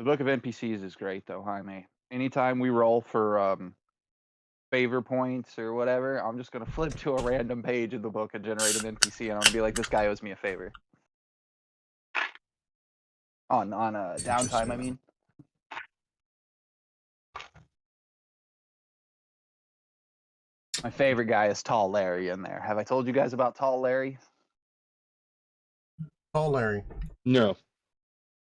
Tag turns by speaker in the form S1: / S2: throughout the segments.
S1: The book of NPCs is great though, Jaime. Anytime we roll for favor points or whatever, I'm just gonna flip to a random page in the book and generate an NPC, and I'm gonna be like, this guy owes me a favor. On downtime, I mean. My favorite guy is Tall Larry in there. Have I told you guys about Tall Larry?
S2: Tall Larry.
S3: No.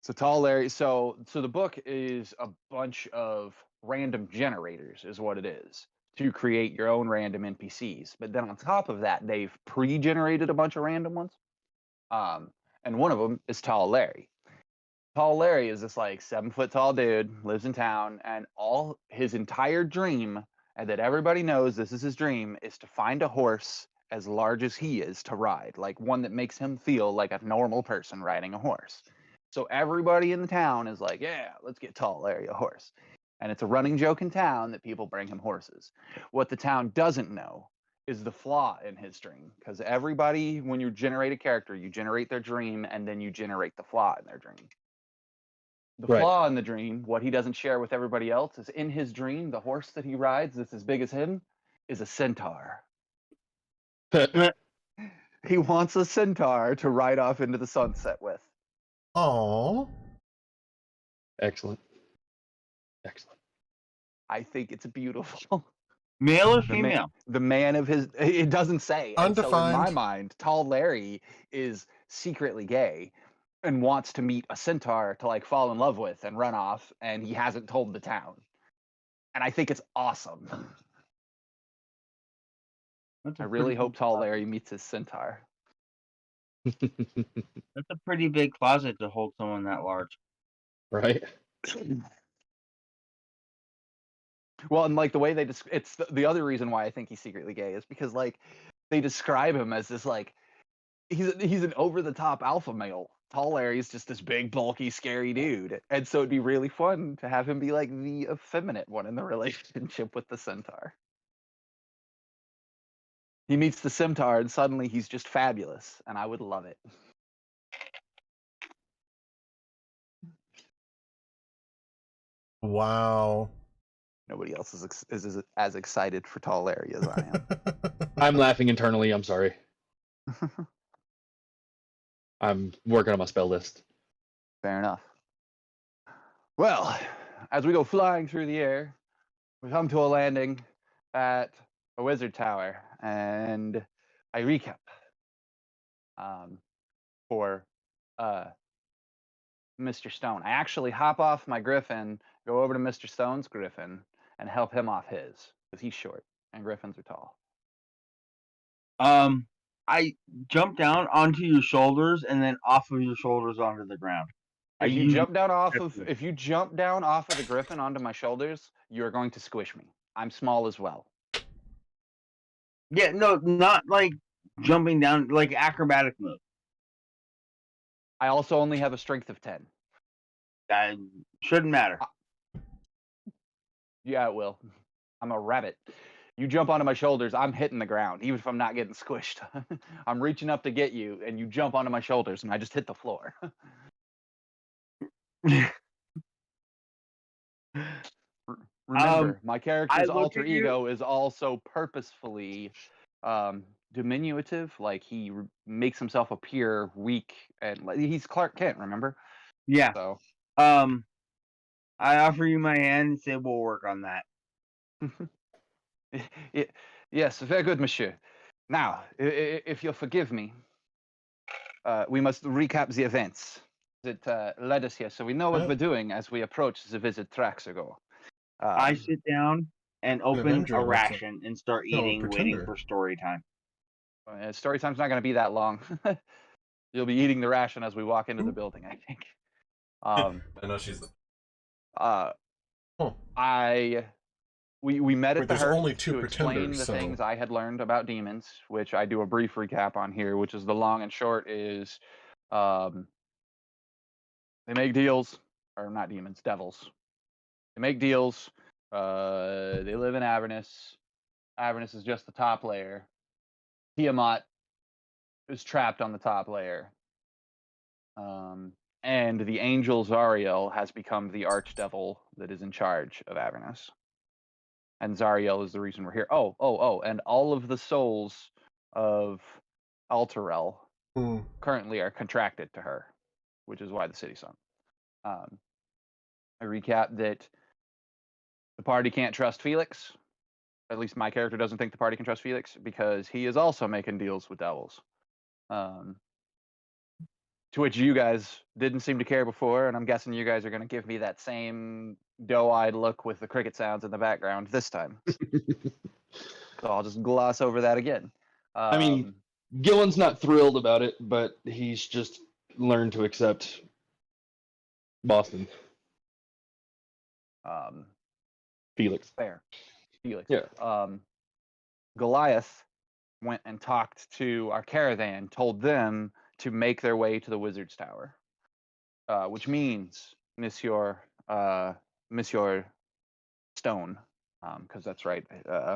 S1: So Tall Larry. So the book is a bunch of random generators, is what it is, to create your own random NPCs. But then on top of that, they've pre-generated a bunch of random ones. And one of them is Tall Larry. Tall Larry is this like 7-foot tall dude, lives in town, and all his entire dream, and that everybody knows this is his dream, is to find a horse as large as he is to ride, like one that makes him feel like a normal person riding a horse. So everybody in the town is like, yeah, let's get Tall Larry a horse. And it's a running joke in town that people bring him horses. What the town doesn't know is the flaw in his dream, because everybody, when you generate a character, you generate their dream and then you generate the flaw in their dream. The flaw in the dream, what he doesn't share with everybody else, is in his dream, the horse that he rides that's as big as him is a centaur. He wants a centaur to ride off into the sunset with.
S2: Oh.
S3: Excellent. Excellent.
S1: I think it's beautiful.
S4: Male or female?
S1: The man of his, it doesn't say.
S2: Undefined.
S1: And so in my mind, Tall Larry is secretly gay and wants to meet a centaur to like fall in love with and run off, and he hasn't told the town. And I think it's awesome. I really hope Tall Larry meets his centaur.
S4: That's a pretty big closet to hold someone that large.
S3: Right.
S1: Well, and like the way they it's the other reason why I think he's secretly gay is because like they describe him as this like he's an over the top alpha male. Tall Larry's just this big, bulky, scary dude, and so it'd be really fun to have him be like the effeminate one in the relationship with the centaur. He meets the centaur, and suddenly he's just fabulous, and I would love it.
S2: Wow.
S1: Nobody else is as excited for Tall Larry as I am.
S3: I'm laughing internally. I'm sorry. I'm working on my spell list.
S1: Fair enough. Well, as we go flying through the air, we come to a landing at a wizard tower, and I recap for Mr. Stone. I actually hop off my Griffon, go over to Mr. Stone's Griffon, and help him off his, because he's short and Griffins are tall.
S4: I jump down onto your shoulders and then off of your shoulders onto the ground.
S1: If you jump down off of the Griffon onto my shoulders, you're going to squish me. I'm small as well.
S4: Yeah, no, not like jumping down, like acrobatic move.
S1: I also only have a strength of 10.
S4: That shouldn't matter.
S1: Yeah, it will. I'm a rabbit. You jump onto my shoulders, I'm hitting the ground, even if I'm not getting squished. I'm reaching up to get you, and you jump onto my shoulders, and I just hit the floor. Remember, my character's alter ego is also purposefully diminutive. Like he makes himself appear weak, and he's Clark Kent. Remember?
S4: Yeah.
S1: So,
S4: I offer you my hand and say we'll work on that.
S1: Yes, very good, monsieur. Now, if you'll forgive me, we must recap the events that led us here, so we know what we're doing as we approach the visit Traxigor.
S4: I sit down and open a ration and start eating, waiting for story time.
S1: Story time's not going to be that long. You'll be eating the ration as we walk into the building, I think.
S5: I know she's the.
S1: We met at the
S2: there's only
S1: hearth
S2: two
S1: to explain the
S2: pretenders, so-
S1: things I had learned about demons, which I do a brief recap on here, which is the long and short is they make deals, or not demons, devils. They make deals. They live in Avernus. Avernus is just the top layer. Tiamat is trapped on the top layer. And the angel Zariel has become the archdevil that is in charge of Avernus. And Zariel is the reason we're here. And all of the souls of Alterel currently are contracted to her, which is why the city sunk. I recap that the party can't trust Felix. At least my character doesn't think the party can trust Felix because he is also making deals with devils. To which you guys didn't seem to care before, and I'm guessing you guys are going to give me that same doe-eyed look with the cricket sounds in the background this time. So I'll just gloss over that again.
S3: I mean, Gillen's not thrilled about it, but he's just learned to accept Boston. Felix.
S1: Fair. Felix.
S3: Yeah.
S1: Goliath went and talked to our caravan, told them to make their way to the Wizard's Tower, which means Monsieur Stone, because that's right.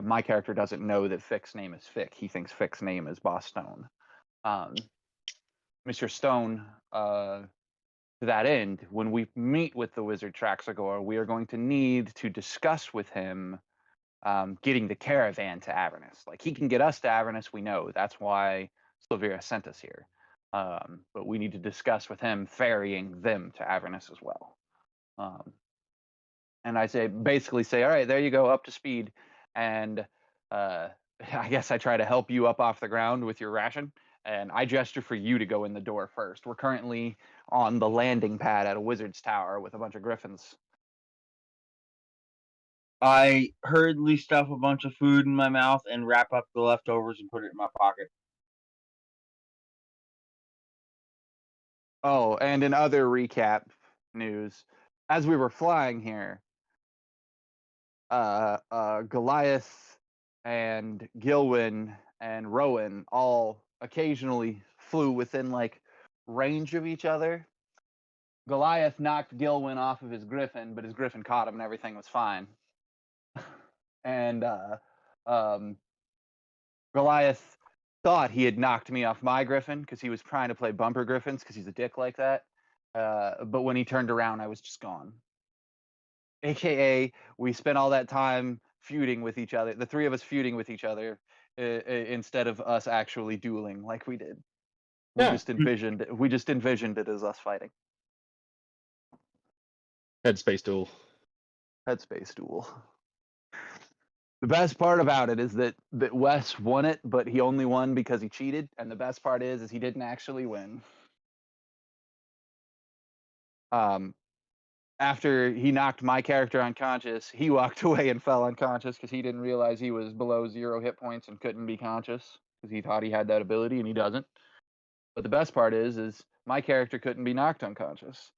S1: My character doesn't know that Fick's name is Fick. He thinks Fick's name is Boss Stone. Mr. Stone, to that end, when we meet with the wizard Traxigor, we are going to need to discuss with him getting the caravan to Avernus. Like, he can get us to Avernus, we know. That's why Sylvira sent us here. But we need to discuss with him ferrying them to Avernus as well. And I basically say, all right, there you go, up to speed. And I guess I try to help you up off the ground with your ration. And I gesture for you to go in the door first. We're currently on the landing pad at a wizard's tower with a bunch of griffins.
S4: I hurriedly stuff a bunch of food in my mouth and wrap up the leftovers and put it in my pocket.
S1: Oh, and in other recap news, as we were flying here, Goliath and Gilwin and Rowan all occasionally flew within like range of each other. Goliath knocked Gilwin off of his griffin, but his griffin caught him and everything was fine. And Goliath thought he had knocked me off my griffin because he was trying to play bumper griffins because he's a dick like that. But when he turned around, I was just gone. AKA, we spent all that time feuding with each other, the three of us feuding with each other, instead of us actually dueling like we did. We just envisioned it as us fighting.
S3: Headspace duel.
S1: Headspace duel. The best part about it is that Wes won it, but he only won because he cheated. And the best part is he didn't actually win. After he knocked my character unconscious, he walked away and fell unconscious because he didn't realize he was below 0 hit points and couldn't be conscious because he thought he had that ability and he doesn't. But the best part is my character couldn't be knocked unconscious.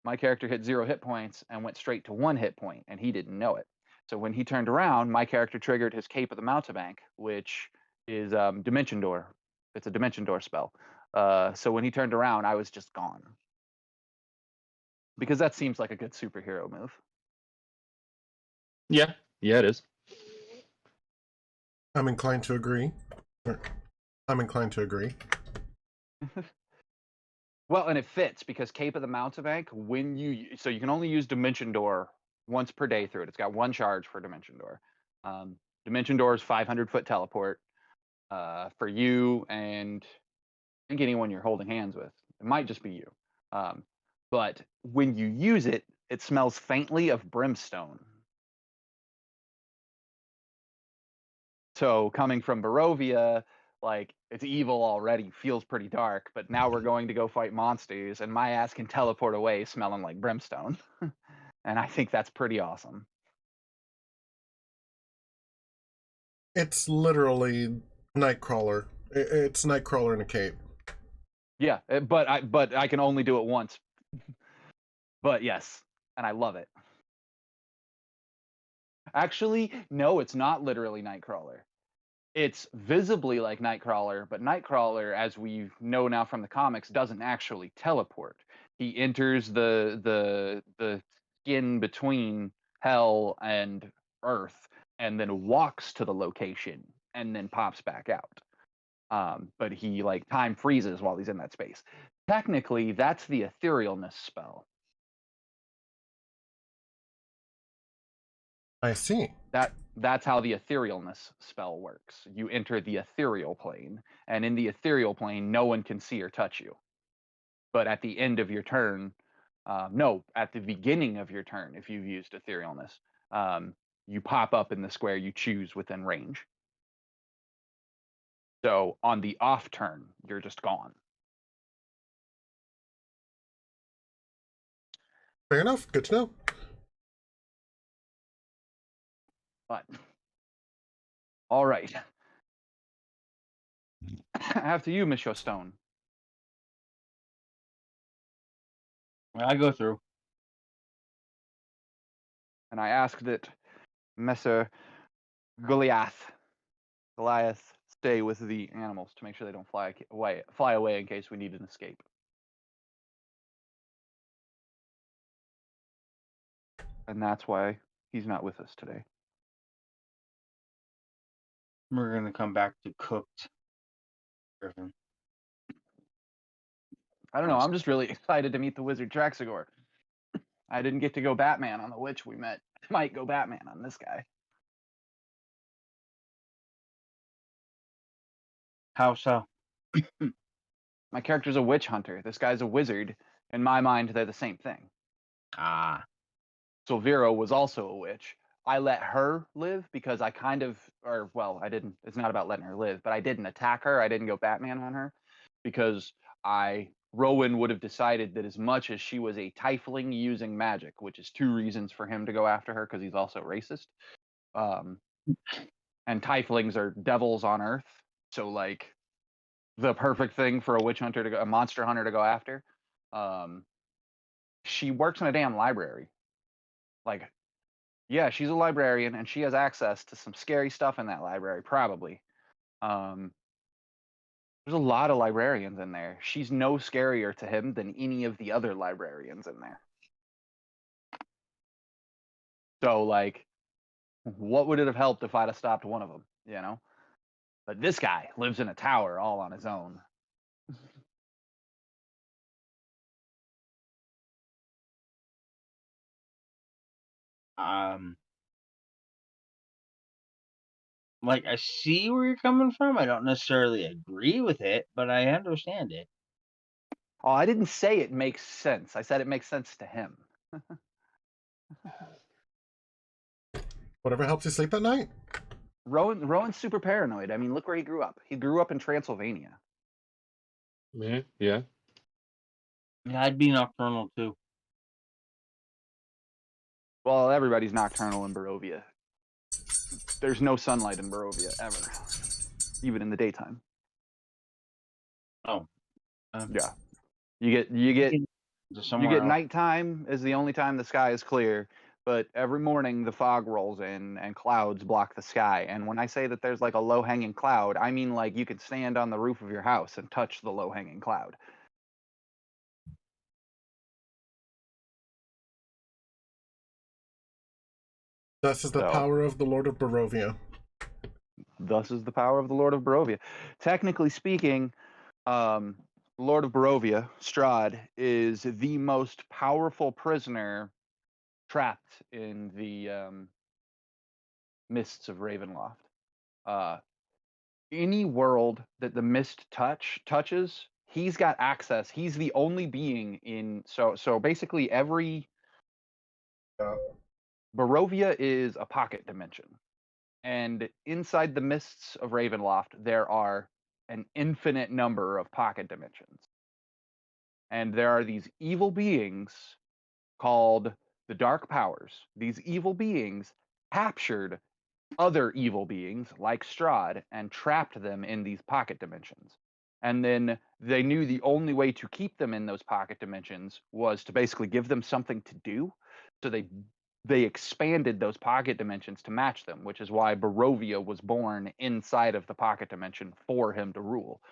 S1: My character hit 0 hit points and went straight to 1 hit point, and he didn't know it. So when he turned around, my character triggered his Cape of the Mountebank, which is Dimension Door. It's a Dimension Door spell. So when he turned around, I was just gone. Because that seems like a good superhero move.
S3: Yeah, it is.
S2: I'm inclined to agree.
S1: Well, and it fits because Cape of the Mountebank, so you can only use Dimension Door once per day through it. It's got 1 charge for Dimension Door. Dimension Door is 500-foot teleport for you and I think anyone you're holding hands with. It might just be you. But when you use it, it smells faintly of brimstone. So coming from Barovia, like, it's evil already, feels pretty dark, but now we're going to go fight monsters, and my ass can teleport away smelling like brimstone. And I think that's pretty awesome.
S2: It's literally Nightcrawler. It's Nightcrawler in a cape.
S1: Yeah, but I can only do it once. But yes, and I love it. Actually, no, it's not literally Nightcrawler. It's visibly like Nightcrawler, but Nightcrawler, as we know now from the comics, doesn't actually teleport. He enters the skin between Hell and Earth, and then walks to the location, and then pops back out. But he like time freezes while he's in that space. Technically, that's the etherealness spell.
S2: I see.
S1: That's how the etherealness spell works. You enter the ethereal plane, and in the ethereal plane, no one can see or touch you. But at the end of your turn, no, at the beginning of your turn, if you've used etherealness, you pop up in the square you choose within range. So on the off turn, you're just gone.
S2: Fair enough. Good to know.
S1: But all right. After you, Miss Stone.
S4: I go through.
S1: And I ask that Messer Goliath stay with the animals to make sure they don't fly away in case we need an escape. And that's why he's not with us today.
S4: We're going to come back to cooked Griffon.
S1: I don't know. I'm just really excited to meet the wizard Traxigor. I didn't get to go Batman on the witch we met. I might go Batman on this guy.
S4: How so?
S1: My character's a witch hunter. This guy's a wizard. In my mind, they're the same thing.
S4: Ah.
S1: Sylvira was also a witch. I let her live because I I didn't. It's not about letting her live, but I didn't attack her. I didn't go Batman on her because Rowan would have decided that as much as she was a tiefling using magic, which is 2 reasons for him to go after her because he's also racist. And tieflings are devils on Earth, so like the perfect thing for a monster hunter to go after. She works in a damn library. Like, yeah, she's a librarian and she has access to some scary stuff in that library, probably. There's a lot of librarians in there. She's no scarier to him than any of the other librarians in there. So, like, what would it have helped if I'd have stopped one of them, you know? But this guy lives in a tower all on his own.
S4: Like, I see where you're coming from. I don't necessarily agree with it, but I understand it.
S1: Oh, I didn't say it makes sense. I said it makes sense to him.
S2: Whatever helps you sleep at night.
S1: Rowan's super paranoid. I mean, look where he grew up. He grew up in Transylvania.
S3: Yeah.
S4: Yeah, I'd be nocturnal too.
S1: Well, everybody's nocturnal in Barovia. There's no sunlight in Barovia ever, even in the daytime.
S4: Oh,
S1: yeah. You get nighttime is the only time the sky is clear, but every morning the fog rolls in and clouds block the sky. And when I say that there's like a low-hanging cloud, I mean like you could stand on the roof of your house and touch the low-hanging cloud.
S2: Thus is the power of the Lord of Barovia.
S1: Thus is the power of the Lord of Barovia. Technically speaking, Lord of Barovia, Strahd, is the most powerful prisoner trapped in the mists of Ravenloft. Any world that the mist touches, he's got access. He's the only being in. So basically, every Barovia is a pocket dimension, and inside the mists of Ravenloft, there are an infinite number of pocket dimensions. And there are these evil beings called the Dark Powers. These evil beings captured other evil beings like Strahd and trapped them in these pocket dimensions. And then they knew the only way to keep them in those pocket dimensions was to basically give them something to do. So they expanded those pocket dimensions to match them, which is why Barovia was born inside of the pocket dimension for him to rule.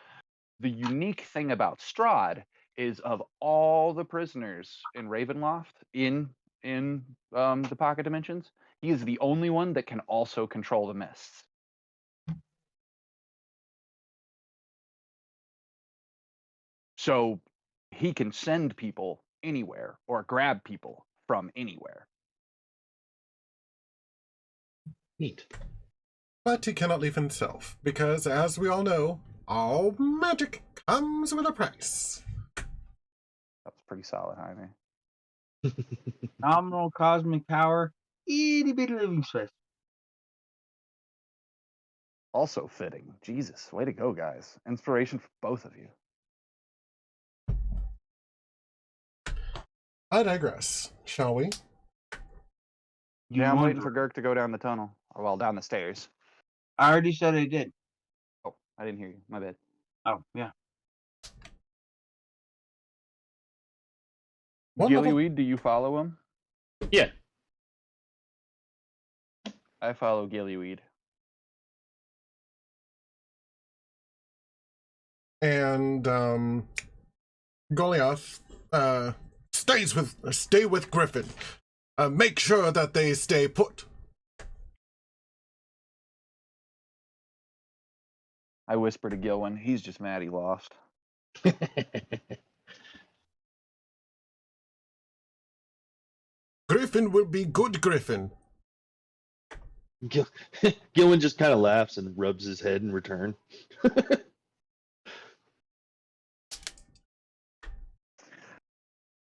S1: The unique thing about Strahd is of all the prisoners in Ravenloft in the pocket dimensions, he is the only one that can also control the mists. So he can send people anywhere or grab people from anywhere.
S3: Neat.
S2: But he cannot leave himself, because as we all know, all magic comes with a price.
S1: That was pretty solid, Jaime.
S4: Nominal cosmic power, itty bitty living space.
S1: Also fitting. Jesus, way to go, guys. Inspiration for both of you.
S2: I digress, shall we?
S1: Yeah, I'm waiting for Girk to go down the tunnel. Or, well, down the stairs.
S4: I already said I did.
S1: Oh, I didn't hear you. My bad.
S4: Oh, yeah.
S1: Gillyweed, do you follow him?
S3: Yeah.
S1: I follow Gillyweed.
S2: And Goliath stay with Griffon. Make sure that they stay put.
S1: I whisper to Gilwyn, he's just mad he lost.
S2: Griffon will be good Griffon.
S3: Gillen just kind of laughs and rubs his head in return.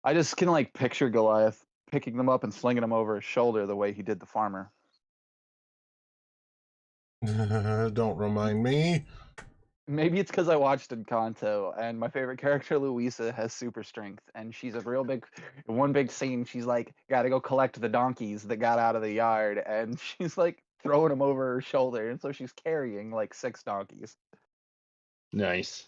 S1: I just can like picture Goliath picking them up and slinging them over his shoulder the way he did the farmer.
S2: Don't remind me.
S1: Maybe it's because I watched Encanto and my favorite character, Luisa, has super strength. And she's a real big, in one big scene, she's like, gotta go collect the donkeys that got out of the yard. And she's like throwing them over her shoulder. And so she's carrying like 6 donkeys.
S3: Nice.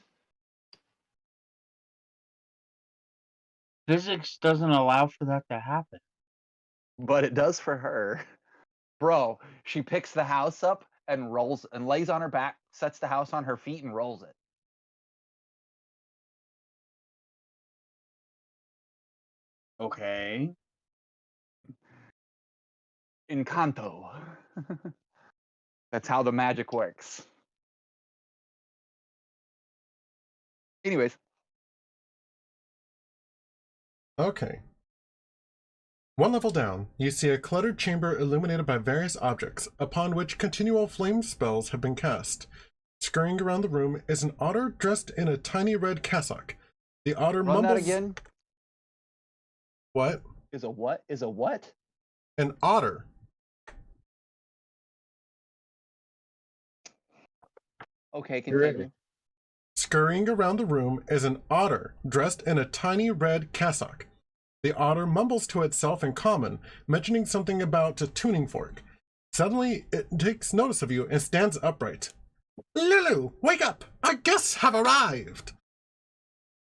S4: Physics doesn't allow for that to happen.
S1: But it does for her. Bro, she picks the house up and rolls and lays on her back, sets the house on her feet and rolls it.
S4: Okay.
S1: Encanto. That's how the magic works. Anyways.
S2: Okay. One level down, you see a cluttered chamber illuminated by various objects, upon which continual flame spells have been cast. Scurrying around the room is an otter dressed in a tiny red cassock. The otter
S1: Run
S2: mumbles...
S1: that again.
S2: What?
S1: Is a what? Is a what?
S2: An otter.
S1: Okay, continue.
S2: Scurrying around the room is an otter dressed in a tiny red cassock. The otter mumbles to itself in common, mentioning something about a tuning fork. Suddenly, it takes notice of you and stands upright. Lulu, wake up! Our guests have arrived!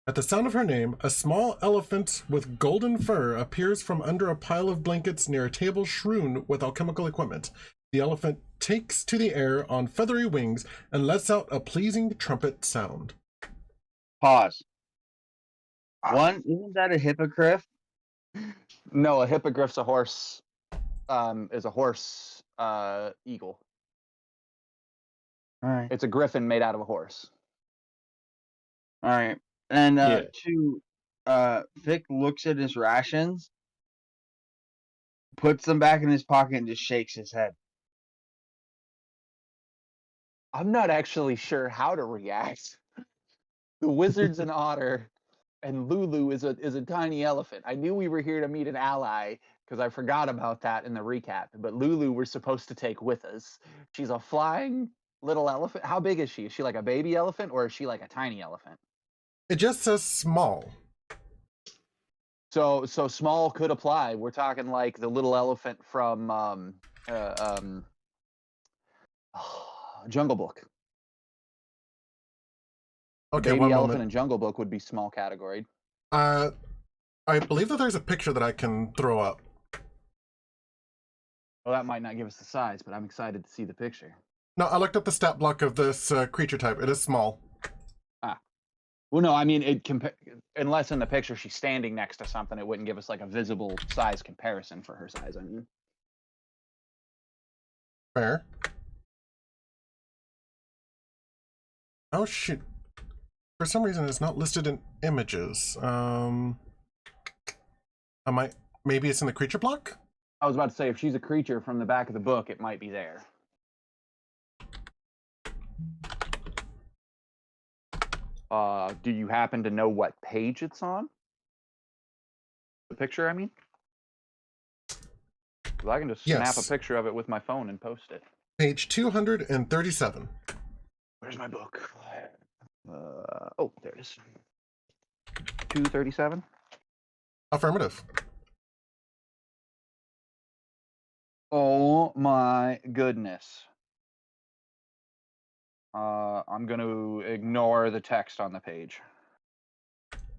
S2: At the sound of her name, a small elephant with golden fur appears from under a pile of blankets near a table strewn with alchemical equipment. The elephant takes to the air on feathery wings and lets out a pleasing trumpet sound.
S4: Pause. One, isn't that a hippogriff?
S1: No, a hippogriff's a horse. Is a horse eagle.
S4: All right.
S1: It's a griffin made out of a horse.
S4: All right. And
S3: Yeah.
S4: Vic looks at his rations, puts them back in his pocket, and just shakes his head.
S1: I'm not actually sure how to react. The wizard's an otter, and Lulu is a tiny elephant. I knew we were here to meet an ally because I forgot about that in the recap. But Lulu we're supposed to take with us. She's a flying little elephant. How big is she? Is she like a baby elephant or is she like a tiny elephant?
S2: It just says small.
S1: So small could apply. We're talking like the little elephant from Jungle Book.
S2: Okay,
S1: Baby
S2: one
S1: elephant
S2: moment.
S1: in Jungle Book would be small category.
S2: I believe that there's a picture that I can throw up.
S1: Well, that might not give us the size, but I'm excited to see the picture.
S2: No, I looked at the stat block of this creature type. It is small.
S1: Well, no, I mean, unless in the picture she's standing next to something, it wouldn't give us like a visible size comparison for her size. I mean,
S2: Fair. Oh, shoot. For some reason, it's not listed in images. Maybe it's in the creature block?
S1: I was about to say, if she's a creature from the back of the book, it might be there. Do you happen to know what page it's on? The picture, I mean? 'Cause I can just snap a picture of it with my phone and post it.
S2: Page 237.
S1: Where's my book? Oh, there it is. 237?
S2: Affirmative.
S1: Oh my goodness. I'm going to ignore the text on the page.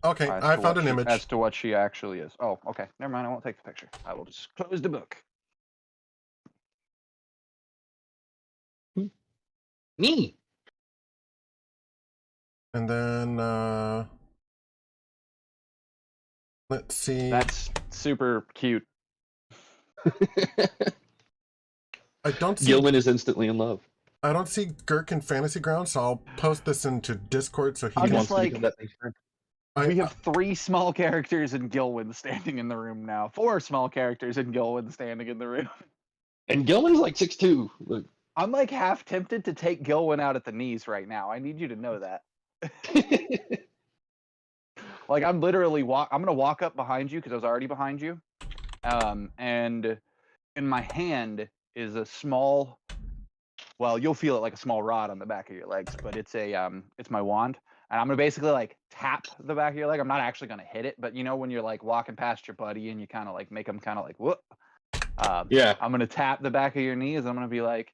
S2: Okay, I found an image.
S1: As to what she actually is. Oh, okay. Never mind. I won't take the picture. I will just close the book.
S3: Me.
S2: And then, let's see.
S1: That's super cute.
S2: I don't see.
S3: Gilman is instantly in love.
S2: I don't see Gurk in Fantasy Ground, so I'll post this into Discord so he
S1: I'm
S2: can.
S1: just like, we have
S2: I,
S1: 3 small characters in Gilwyn standing in the room now. 4 small characters in Gilwyn standing in the room.
S3: And Gilman's like 6'2". Look.
S1: I'm like half tempted to take Gilwyn out at the knees right now. I need you to know that. Like, I'm literally I'm gonna walk up behind you because I was already behind you. And in my hand is a small, well, you'll feel it like a small rod on the back of your legs, but it's my wand. And I'm gonna basically like tap the back of your leg. I'm not actually gonna hit it, but you know when you're like walking past your buddy and you kind of like make them kind of like whoop.
S3: Yeah.
S1: I'm gonna tap the back of your knees. I'm gonna be like,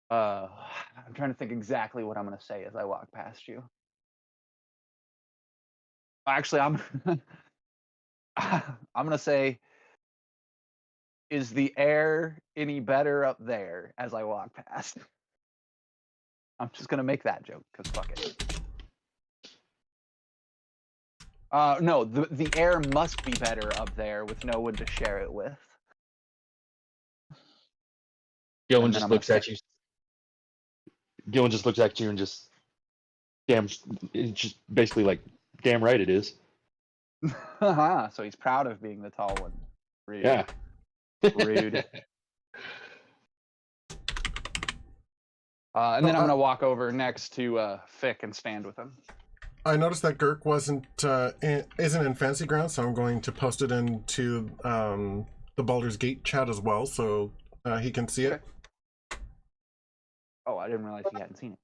S1: I'm trying to think exactly what I'm gonna say as I walk past you. Actually, I'm gonna say, is the air any better up there as I walk past? I'm just gonna make that joke because fuck it. No, the air must be better up there with no one to share it with.
S3: Gilman just looks at you. Gilman just looks at you and just it's just basically like, damn right it is.
S1: So he's proud of being the tall one. Rude.
S3: Yeah.
S1: Rude. And then I'm gonna walk over next to Fick and stand with him.
S2: I noticed that Gurk isn't in Fantasy Ground, so I'm going to post it into the Baldur's Gate chat as well, so he can see it.
S1: Oh, I didn't realize he hadn't seen it.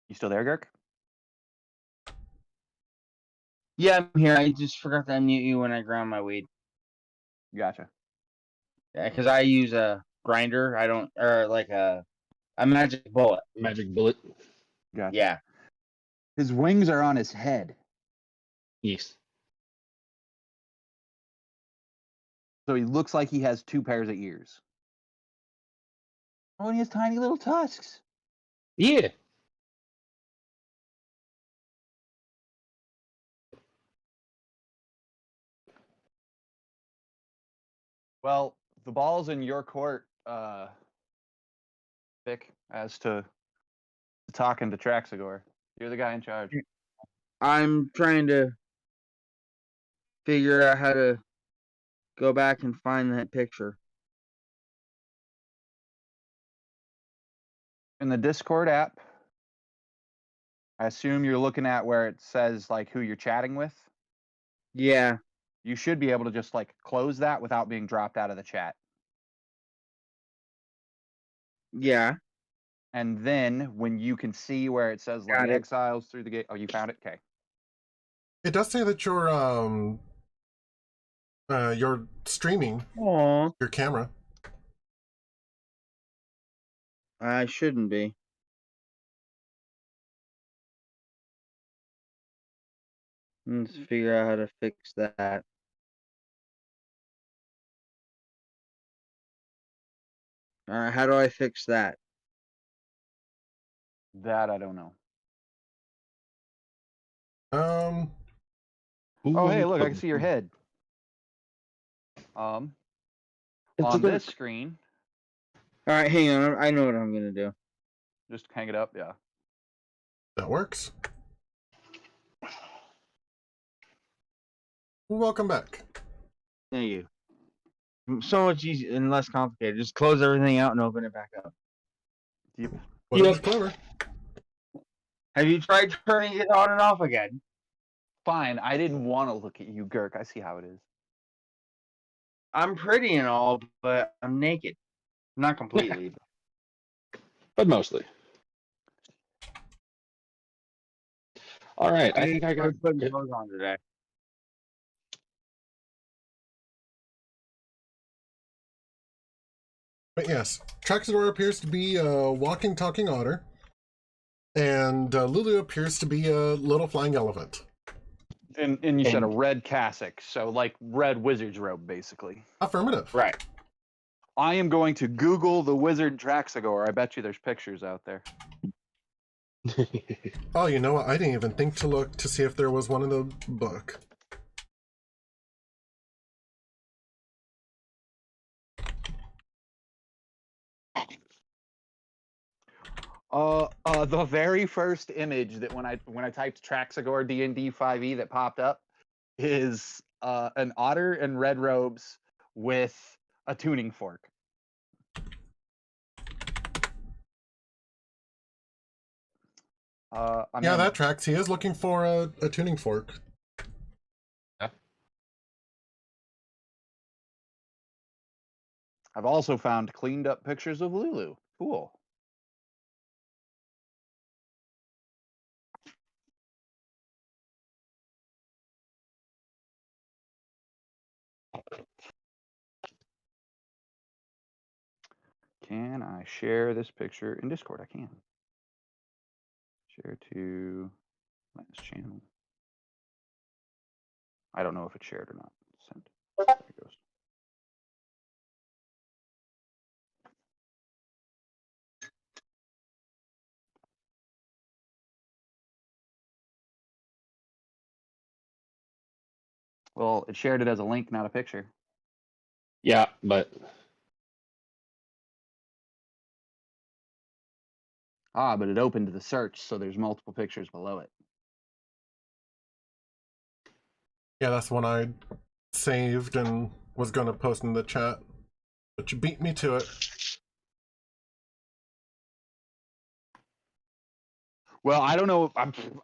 S1: You still there, Gurk?
S4: Yeah, I'm here. I just forgot to unmute you when I ground my weed.
S1: Gotcha.
S4: Yeah, because I use a grinder. I don't, or like a magic bullet.
S3: Magic bullet.
S1: Gotcha.
S4: Yeah.
S1: His wings are on his head.
S3: Yes.
S1: So he looks like he has 2 pairs of ears. Oh, and he has tiny little tusks.
S3: Yeah.
S1: Well, the ball's in your court, Vic, as to talking to Traxigor. You're the guy in charge.
S4: I'm trying to figure out how to go back and find that picture.
S1: In the Discord app, I assume you're looking at where it says like who you're chatting with.
S4: Yeah.
S1: You should be able to just like close that without being dropped out of the chat.
S4: Yeah.
S1: And then when you can see where it says like exiles through the gate. Oh, you found it? Okay.
S2: It does say that you're streaming your camera.
S4: I shouldn't be. Let's figure out how to fix that. Alright, how do I fix that?
S1: That I don't know.
S2: Um.
S1: Oh, hey, look, I can see your head. on this screen.
S4: All right, hang on. I know what I'm gonna do.
S1: Just hang it up, yeah.
S2: That works. Welcome back.
S4: Thank you. So much easier and less complicated. Just close everything out and open it back up.
S1: Yep.
S2: Well, that's clever.
S4: Have you tried turning it on and off again?
S1: Fine. I didn't want to look at you, Girk. I see how it is.
S4: I'm pretty and all, but I'm naked. Not completely.
S3: But mostly. All right, I think I got
S4: putting clothes on today.
S2: But yes, Traxigor appears to be a walking, talking otter, and Lulu appears to be a little flying elephant.
S1: And you said a red cassock, so like red wizard's robe, basically.
S2: Affirmative.
S3: right.
S1: I am going to Google the wizard Traxigor. I bet you there's pictures out there.
S2: Oh, you know what? I didn't even think to look to see if there was one in the book.
S1: The very first image that when I typed Traxigor D&D 5e that popped up is an otter in red robes with a tuning fork.
S2: Yeah, that tracks. He is looking for a tuning fork.
S3: Yeah.
S1: I've also found cleaned up pictures of Lulu. Cool. Can I share this picture in Discord? I can. Share to last channel. I don't know if it's shared or not. Send. There it goes. Well, it shared it as a link, not a picture.
S3: Yeah, but
S1: But it opened the search, so there's multiple pictures below it.
S2: Yeah, that's one I saved and was going to post in the chat, but you beat me to it.
S1: Well, I don't know.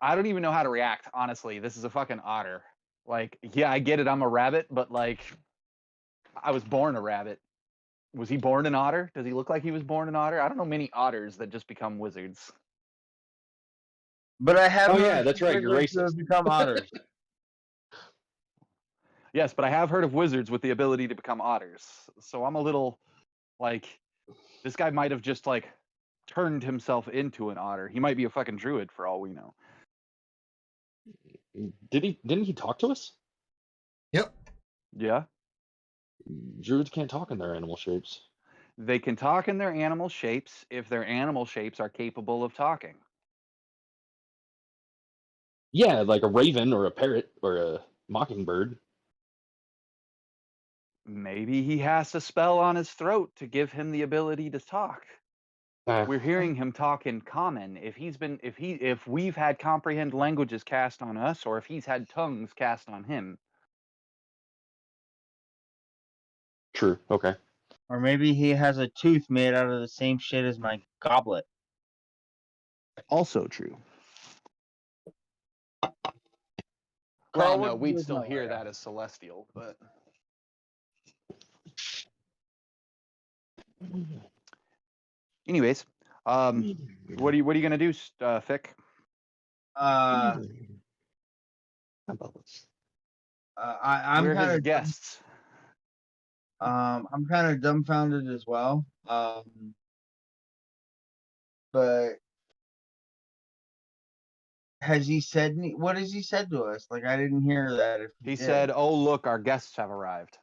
S1: I don't even know how to react, honestly. This is a fucking otter. Like, yeah, I get it. I'm a rabbit, but like, I was born a rabbit. Was he born an otter? Does he look like he was born an otter? I don't know many otters that just become wizards.
S4: But I have.
S3: Oh, yeah, that's right, you're
S4: wizards who
S3: racist.
S4: have become otters.
S1: Yes, but I have heard of wizards with the ability to become otters. So I'm a little like, this guy might have just like turned himself into an otter. He might be a fucking druid for all we know.
S3: didn't he talk to us?
S2: Yep.
S1: Yeah.
S3: Druids can't talk in their animal shapes.
S1: They can talk in their animal shapes if their animal shapes are capable of talking.
S3: Yeah, like a raven or a parrot or a mockingbird.
S1: Maybe he has a spell on his throat to give him the ability to talk. We're hearing him talk in common. If we've had comprehend languages cast on us, or if he's had tongues cast on him.
S3: True. Okay.
S4: Or maybe he has a tooth made out of the same shit as my goblet.
S1: Also true.
S4: Carl,
S1: Well, no,
S4: what
S1: we'd
S4: was
S1: still
S4: my
S1: hear
S4: way?
S1: that as celestial, but anyways, what are you gonna do, Fick?
S4: I'm
S1: We're
S4: kind
S1: his
S4: of
S1: guests.
S4: I'm kind of dumbfounded as well. But has he said what has he said to us? Like, I didn't hear that. If
S1: He
S4: did.
S1: said, "Oh, look, our guests have arrived."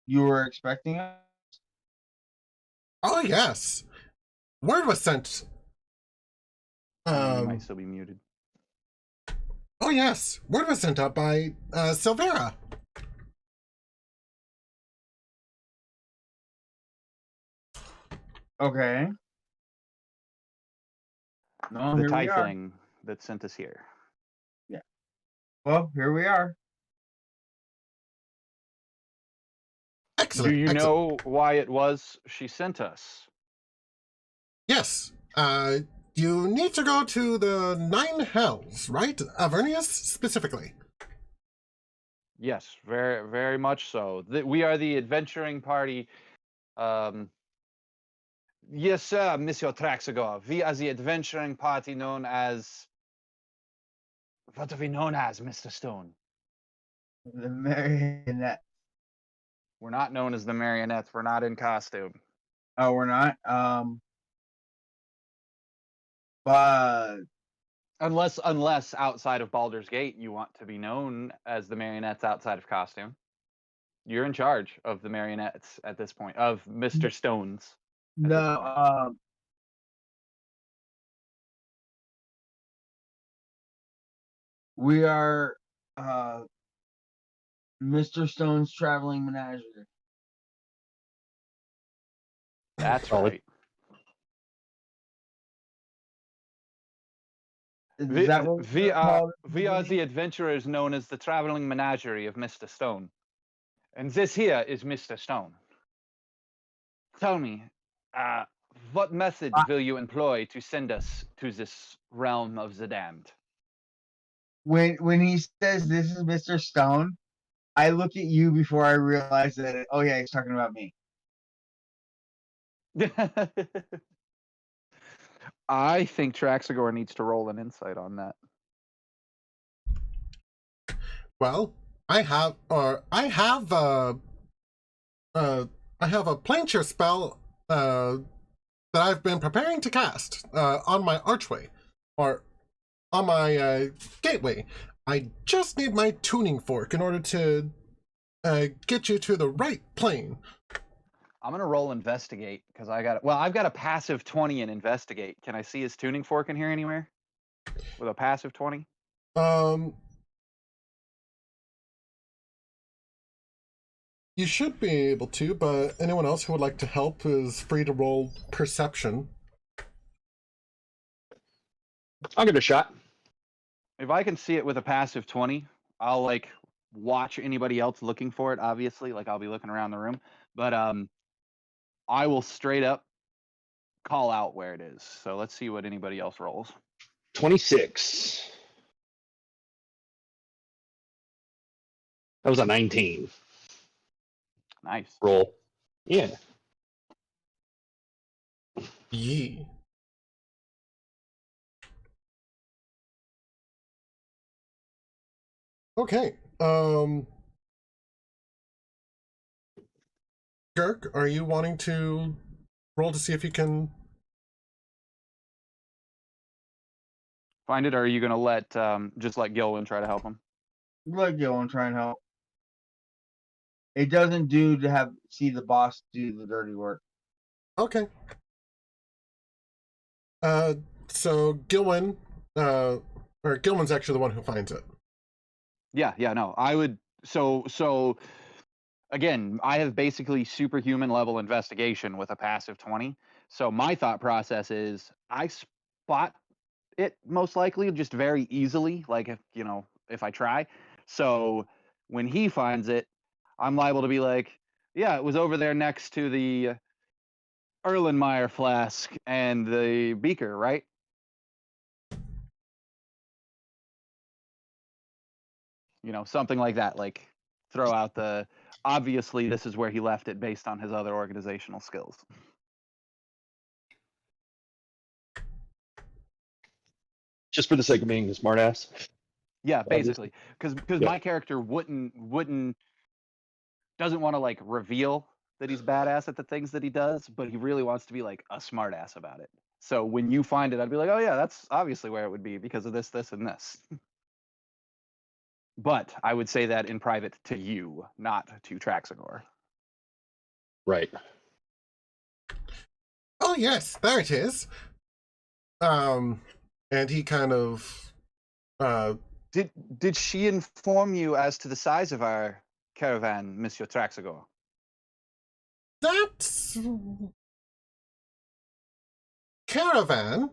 S4: You were expecting us?
S2: Oh, yes. Word was sent.
S1: You might still be muted.
S2: Oh yes, word was sent up by Sylvira.
S4: Okay. No,
S1: The
S4: here we are.
S1: tiefling that sent us here.
S4: Yeah. Well, here we are.
S2: Excellent.
S1: Do you
S2: excellent.
S1: know why it was she sent us?
S2: Yes. You need to go to the Nine Hells, right? Avernus specifically.
S1: Yes, very, very much so. We are the adventuring party. Yes, sir, Monsieur Traxigor. We are the adventuring party known as. What are we known as, Mr. Stone?
S4: The marionette.
S1: We're not known as the marionettes. We're not in costume.
S4: Oh, we're not. But
S1: Unless outside of Baldur's Gate you want to be known as the marionettes outside of costume. You're in charge of the marionettes at this point, of Mr. Stones.
S4: no. We are Mr. Stone's traveling menagerie.
S1: That's
S3: Solid.
S1: right.
S4: Is that what
S1: We are
S4: called?
S1: the adventurers known as the traveling menagerie of Mr. Stone. And this here is Mr. Stone. Tell me, what method will you employ to send us to this realm of the damned?
S4: When he says this is Mr. Stone, I look at you before I realize that. Oh yeah, he's talking about me.
S1: I think Traxigor needs to roll an insight on that.
S2: Well, I have a planesure spell that I've been preparing to cast on my archway, or on my gateway. I just need my tuning fork in order to get you to the right plane.
S1: I'm gonna roll investigate because I've got a passive 20 in investigate. Can I see his tuning fork in here anywhere? With a passive 20?
S2: You should be able to, but anyone else who would like to help is free to roll perception.
S3: I'll give it a shot.
S1: If I can see it with a passive 20, I'll like watch anybody else looking for it, obviously. Like I'll be looking around the room. But I will straight up call out where it is. So let's see what anybody else rolls.
S3: 26. That was a 19.
S1: Nice.
S3: Roll. Yeah.
S2: Yee. Okay. Jerk, are you wanting to roll to see if you can
S1: Find it, or are you gonna let just let Gilwin try to help him?
S4: Let go and try and help. It doesn't do to see the boss do the dirty work.
S2: Okay. So Gilwin, or Gilwin's actually the one who finds it.
S1: Yeah, no. I would so again, I have basically superhuman level investigation with a passive 20. So my thought process is I spot it most likely just very easily, like if I try. So when he finds it, I'm liable to be like, yeah, it was over there next to the Erlenmeyer flask and the beaker, right? Something like that. Like throw out the obviously this is where he left it based on his other organizational skills.
S3: Just for the sake of being a smartass.
S1: Yeah, basically, because
S3: Yeah.
S1: my character doesn't want to like reveal that he's badass at the things that he does, but he really wants to be like a smartass about it. So when you find it, I'd be like, oh yeah, that's obviously where it would be because of this, this, and this. But I would say that in private to you, not to Traxigor.
S3: Right.
S2: Oh yes, there it is. And he kind of
S1: Did she inform you as to the size of our caravan, Monsieur Traxigor?
S2: That's caravan.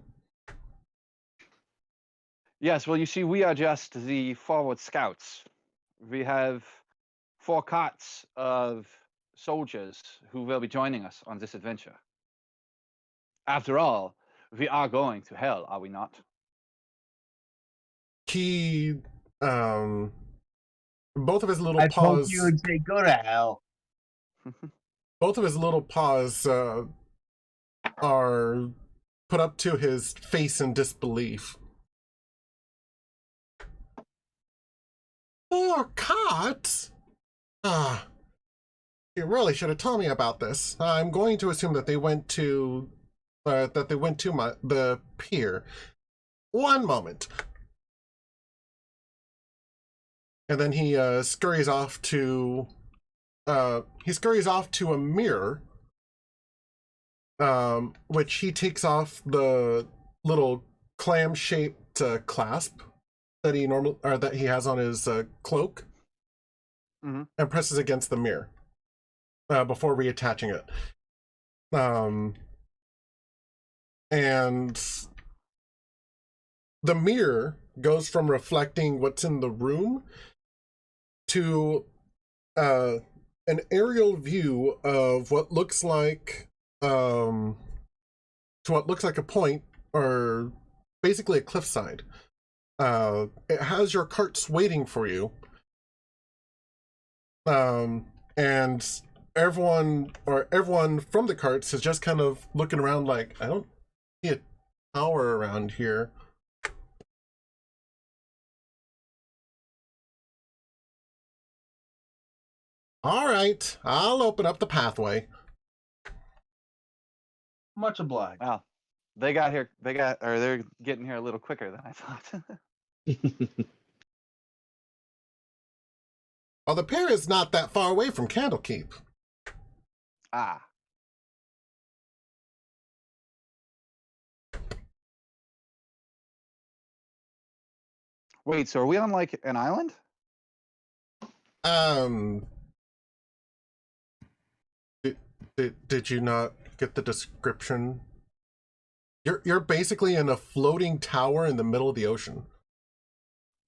S1: Yes, well, you see, we are just the forward scouts. We have 4 cots of soldiers who will be joining us on this adventure. After all, we are going to hell, are we not?
S2: He, both of his little
S4: I told
S2: paws.
S4: you would say go to hell.
S2: Both of his little paws are put up to his face in disbelief. 4 cots? Ah, you really should have told me about this. I'm going to assume that they went to the pier. One moment. And then he scurries off to a mirror, which he takes off the little clam-shaped clasp that he has on his cloak, and presses against the mirror before reattaching it. And the mirror goes from reflecting what's in the room to an aerial view of what looks like a point, or basically a cliffside. It has your carts waiting for you, and everyone from the carts is just kind of looking around like, I don't see a tower around here. All right, I'll open up the pathway.
S4: Much obliged.
S1: Wow. They're getting here a little quicker than I thought.
S2: Well, the pier is not that far away from Candlekeep.
S1: Ah. Wait, so are we on like an island?
S2: Did you not get the description? You're basically in a floating tower in the middle of the ocean.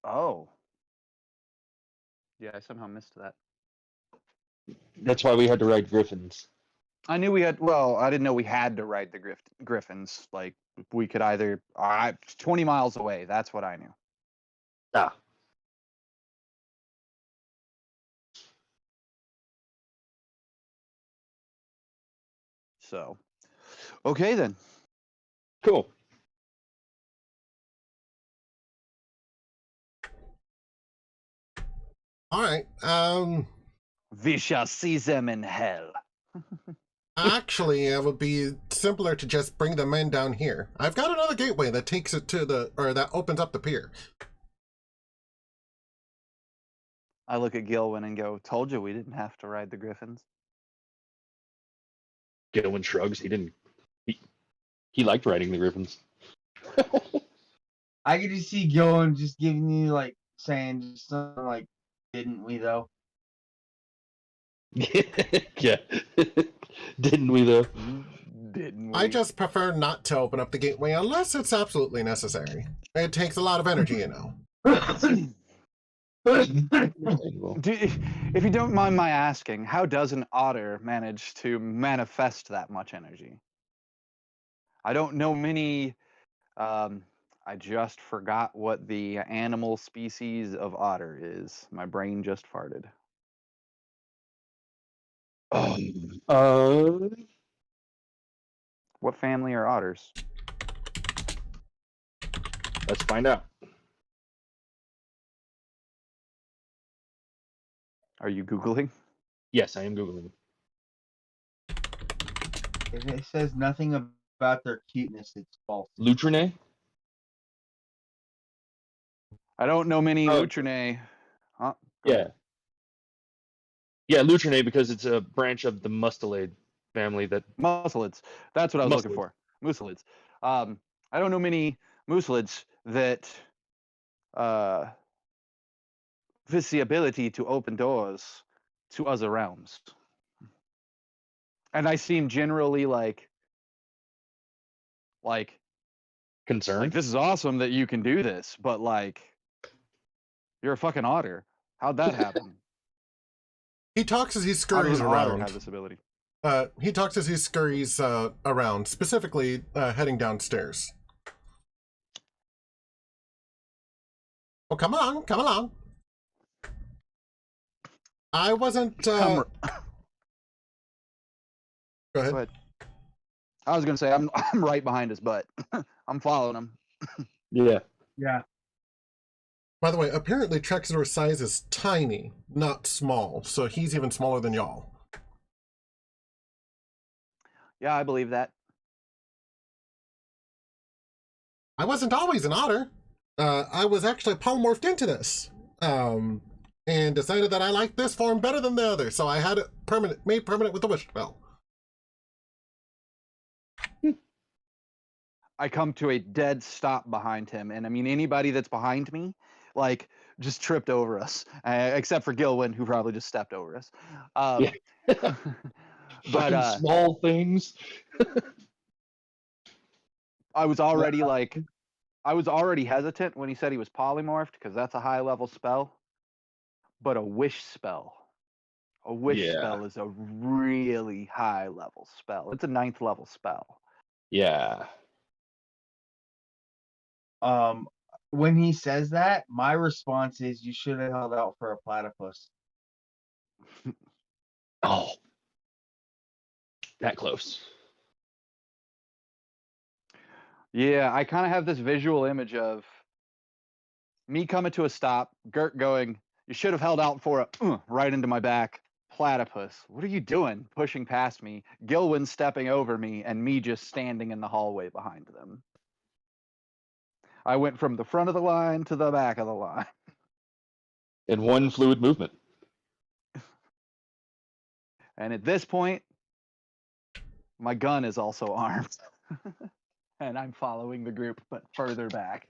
S1: Oh. Yeah, I somehow missed that.
S3: That's why we had to ride Griffins.
S1: I knew we had, well, I didn't know we had to ride the Griffins. Like, we could either, 20 miles away, that's what I knew.
S3: Ah.
S1: So, okay then.
S3: Cool.
S2: All right.
S1: We shall see them in hell.
S2: Actually, it would be simpler to just bring the men down here. I've got another gateway that takes it to that opens up the pier.
S1: I look at Gilwyn and go, told you we didn't have to ride the Griffins.
S3: Gilwyn shrugs. He liked riding the Griffins.
S4: I could just see Gillen just giving you like saying just something like, "Didn't we though?"
S3: Yeah. Didn't we though?
S1: Didn't we?
S2: I just prefer not to open up the gateway unless it's absolutely necessary. It takes a lot of energy, you know.
S1: If you don't mind my asking, how does an otter manage to manifest that much energy? I don't know many. I just forgot what the animal species of otter is. My brain just farted. What family are otters?
S3: Let's find out.
S1: Are you Googling?
S3: Yes, I am Googling.
S4: If it says nothing about their cuteness, it's false.
S3: Lutrine?
S1: I don't know many
S3: Oh.
S1: Lutrine. Huh?
S3: Yeah. Yeah, Lutrine, because it's a branch of the mustelid family that...
S1: Muscelids. That's what I was looking
S3: Muscelids.
S1: for. Muscelids. I don't know many muscelids that this the ability to open doors to other realms. And I seem generally like
S3: Concerned?
S1: this is awesome that you can do this, but like you're a fucking otter. How'd that happen?
S2: He talks as he
S1: How does
S2: scurries
S1: an otter
S2: around.
S1: have this ability?
S2: He talks as he scurries around, specifically heading downstairs. Oh, come along, come along. I wasn't. Go ahead.
S1: Go ahead. I was gonna say I'm right behind his butt. I'm following him.
S3: Yeah.
S4: Yeah.
S2: By the way, apparently Traxigor's size is tiny, not small, so he's even smaller than y'all.
S1: Yeah, I believe that.
S2: I wasn't always an otter. I was actually polymorphed into this. And decided that I liked this form better than the other, so I had it made permanent with the wish spell.
S1: I come to a dead stop behind him, and I mean anybody that's behind me, like, just tripped over us, except for Gilwin, who probably just stepped over us.
S3: Yeah.
S1: But
S3: small things.
S1: I was already hesitant when he said he was polymorphed, because that's a high level spell. But a wish spell is a really high level spell. It's a 9th level spell.
S3: Yeah.
S4: When he says that, my response is, you should have held out for a platypus.
S3: Oh. That close.
S1: Yeah, I kind of have this visual image of me coming to a stop, Gert going, "You should have held out for a," right into my back. Platypus, what are you doing? Pushing past me. Gilwin stepping over me, and me just standing in the hallway behind them. I went from the front of the line to the back of the line.
S3: In one fluid movement.
S1: And at this point, my gun is also armed. And I'm following the group, but further back.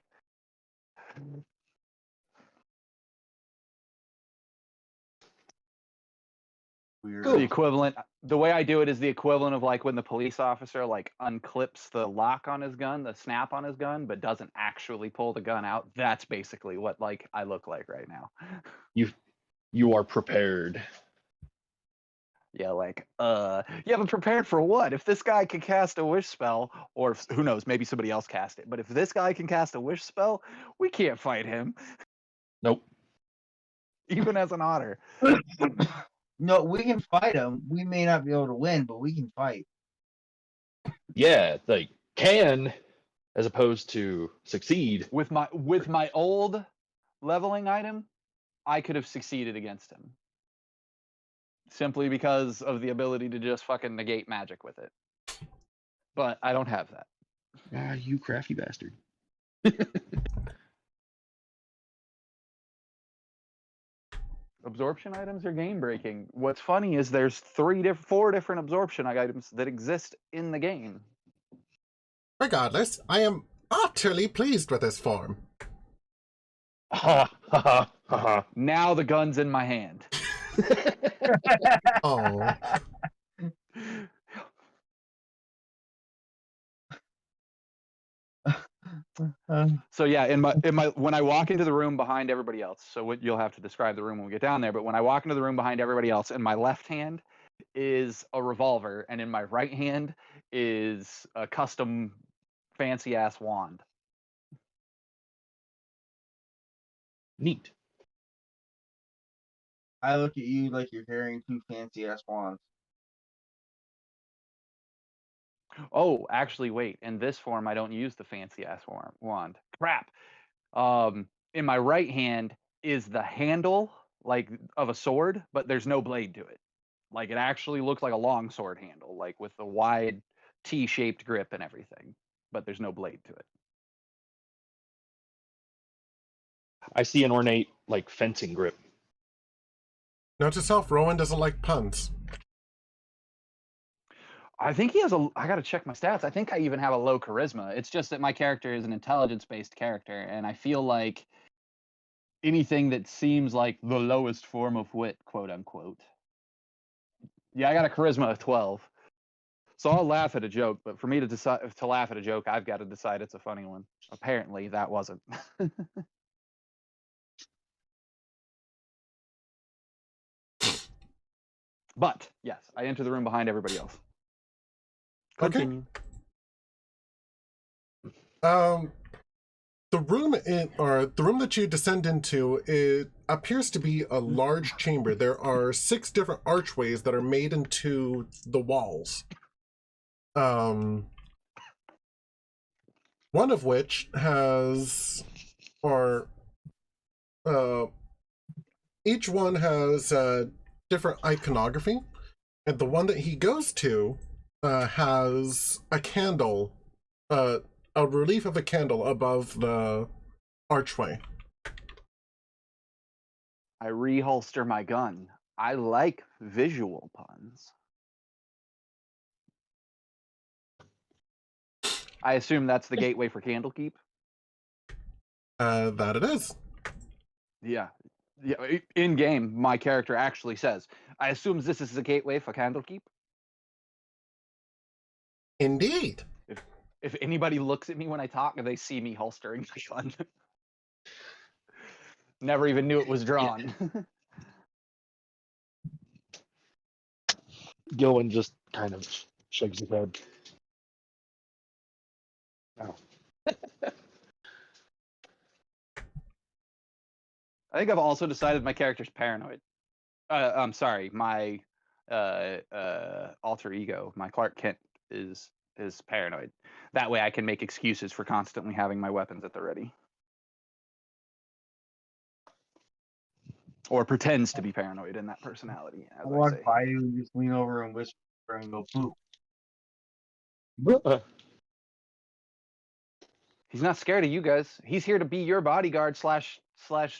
S4: Weird.
S1: The equivalent, the way I do it is the equivalent of like when the police officer like unclips the lock on his gun, the snap on his gun, but doesn't actually pull the gun out. That's basically what like I look like right now.
S3: You are prepared.
S1: Yeah, like, yeah, but prepared for what? If this guy can cast a wish spell, or if, who knows, maybe somebody else cast it, but if this guy can cast a wish spell, we can't fight him.
S3: Nope.
S1: Even as an otter.
S4: No, we can fight him. We may not be able to win, but we can fight.
S3: Yeah, like can as opposed to succeed.
S1: With my old leveling item, I could have succeeded against him. Simply because of the ability to just fucking negate magic with it. But I don't have that.
S3: Ah, you crafty bastard.
S1: Absorption items are game breaking. What's funny is there's 4 different absorption items that exist in the game.
S2: Regardless, I am utterly pleased with this form.
S3: Ha ha ha ha.
S1: Now the gun's in my hand.
S2: Oh.
S1: So yeah, in my when I walk into the room behind everybody else, so what you'll have to describe the room when we get down there, but when I walk into the room behind everybody else, in my left hand is a revolver, and in my right hand is a custom fancy ass wand.
S3: Neat.
S4: I look at you like you're carrying 2 fancy ass wands.
S1: Oh, actually, wait. In this form, I don't use the fancy ass wand. Crap. In my right hand is the handle, like of a sword, but there's no blade to it. Like it actually looks like a long sword handle, like with the wide T-shaped grip and everything, but there's no blade to it.
S3: I see an ornate like fencing grip.
S2: Note to self, Rowan doesn't like puns.
S1: I think he has I gotta check my stats. I think I even have a low charisma. It's just that my character is an intelligence-based character, and I feel like anything that seems like the lowest form of wit, quote unquote. Yeah, I got a charisma of 12. So I'll laugh at a joke, but for me to decide to laugh at a joke, I've got to decide it's a funny one. Apparently, that wasn't. But yes, I enter the room behind everybody else. Continue.
S2: Okay. The room that you descend into, it appears to be a large chamber. There are 6 different archways that are made into the walls. One of which has, each one has different iconography, and the one that he goes to has a candle, a relief of a candle above the archway.
S1: I reholster my gun. I like visual puns. I assume that's the gateway for Candlekeep.
S2: That it is.
S1: Yeah. In game, my character actually says, "I assume this is the gateway for Candlekeep."
S2: Indeed.
S1: If anybody looks at me when I talk, they see me holstering my gun. Never even knew it was drawn.
S3: Gilwin just kind of shakes his head. Oh.
S1: I think I've also decided my character's paranoid. I'm sorry, my alter ego, my Clark Kent, is paranoid. That way I can make excuses for constantly having my weapons at the ready. Or pretends to be paranoid in that personality, as
S4: I
S1: I
S4: walk
S1: say.
S4: by you and just lean over and whisper and go poop.
S1: He's not scared of you guys. He's here to be your bodyguard slash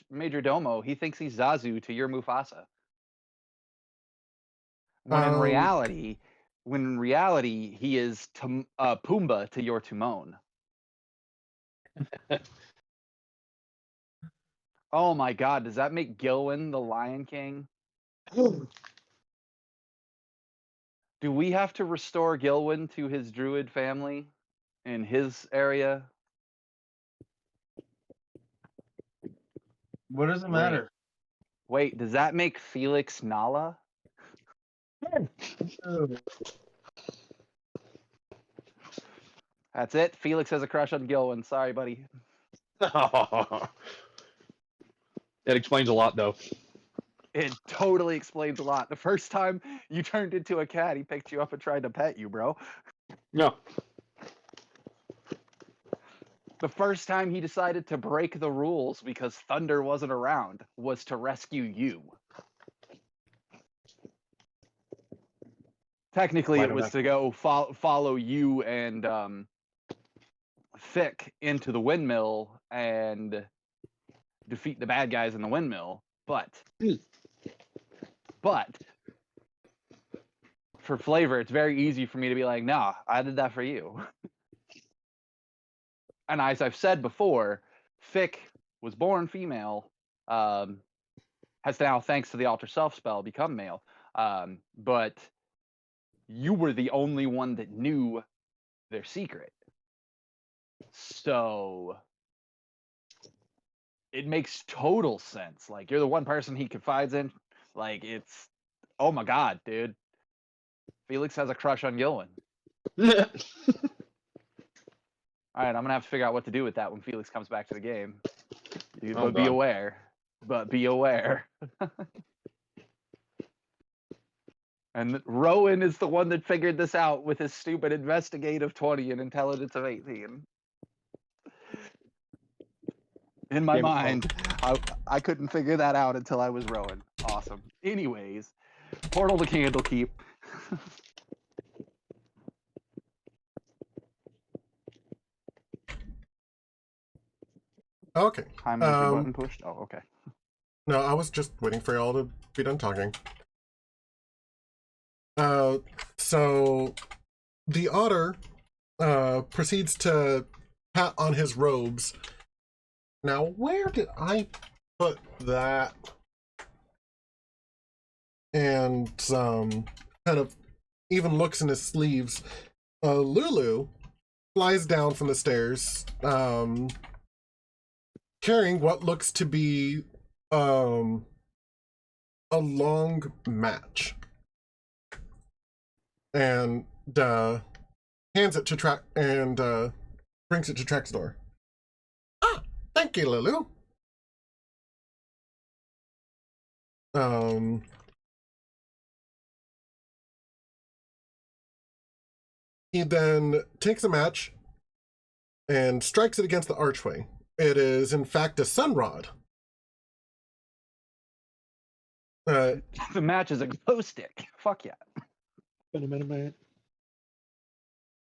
S1: major domo. He thinks he's Zazu to your Mufasa. When in reality, he is Pumbaa to your Timon. Oh my God, does that make Gilwin the Lion King? Do we have to restore Gilwin to his druid family in his area?
S4: What does it matter?
S1: Wait, does that make Felix Nala? That's it. Felix has a crush on Gilwin. Sorry, buddy.
S3: That explains a lot, though.
S1: It totally explains a lot. The first time you turned into a cat, he picked you up and tried to pet you, bro.
S3: No.
S1: The first time he decided to break the rules because Thunder wasn't around was to rescue you. Technically, it was to go follow you and Fick into the windmill and defeat the bad guys in the windmill. But for flavor, it's very easy for me to be like, nah, I did that for you. And as I've said before, Fick was born female, has now, thanks to the alter self spell, become male. But you were the only one that knew their secret. So it makes total sense. Like, you're the one person he confides in. Like, it's, oh my God, dude. Felix has a crush on Gilwin. All right, I'm gonna have to figure out what to do with that when Felix comes back to the game. But be aware. But be aware. And Rowan is the one that figured this out with his stupid investigative 20 and intelligence of 18. In my mind, I couldn't figure that out until I was Rowan. Awesome. Anyways, portal to Candlekeep.
S2: Okay.
S1: Time is your button pushed? Oh, okay.
S2: No, I was just waiting for y'all to be done talking. So the otter proceeds to pat on his robes. Now, where did I put that and kind of even looks in his sleeves. Lulu flies down from the stairs, carrying what looks to be a long match, and hands it to brings it to Traxigor. Ah, thank you, Lulu. He then takes a match and strikes it against the archway. It is, in fact, a sun rod.
S1: The match is a glow stick. Fuck yeah.
S2: And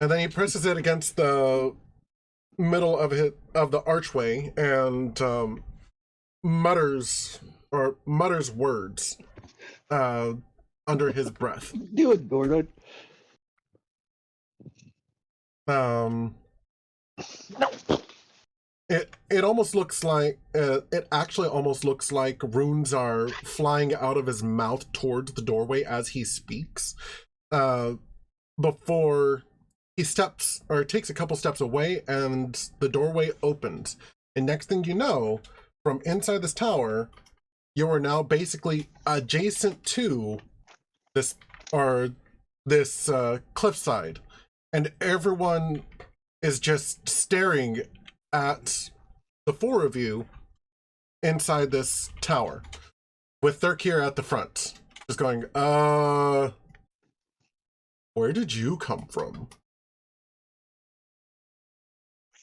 S2: then he presses it against the middle of the archway and mutters words under his breath.
S3: Do it, Gordon.
S2: No. It almost looks like it actually almost looks like runes are flying out of his mouth towards the doorway as he speaks. Before he steps or takes a couple steps away, and the doorway opens. And next thing you know, from inside this tower, you are now basically adjacent to this cliffside, and everyone is just staring at the four of you inside this tower, with Thurkir at the front, just going, where did you come from?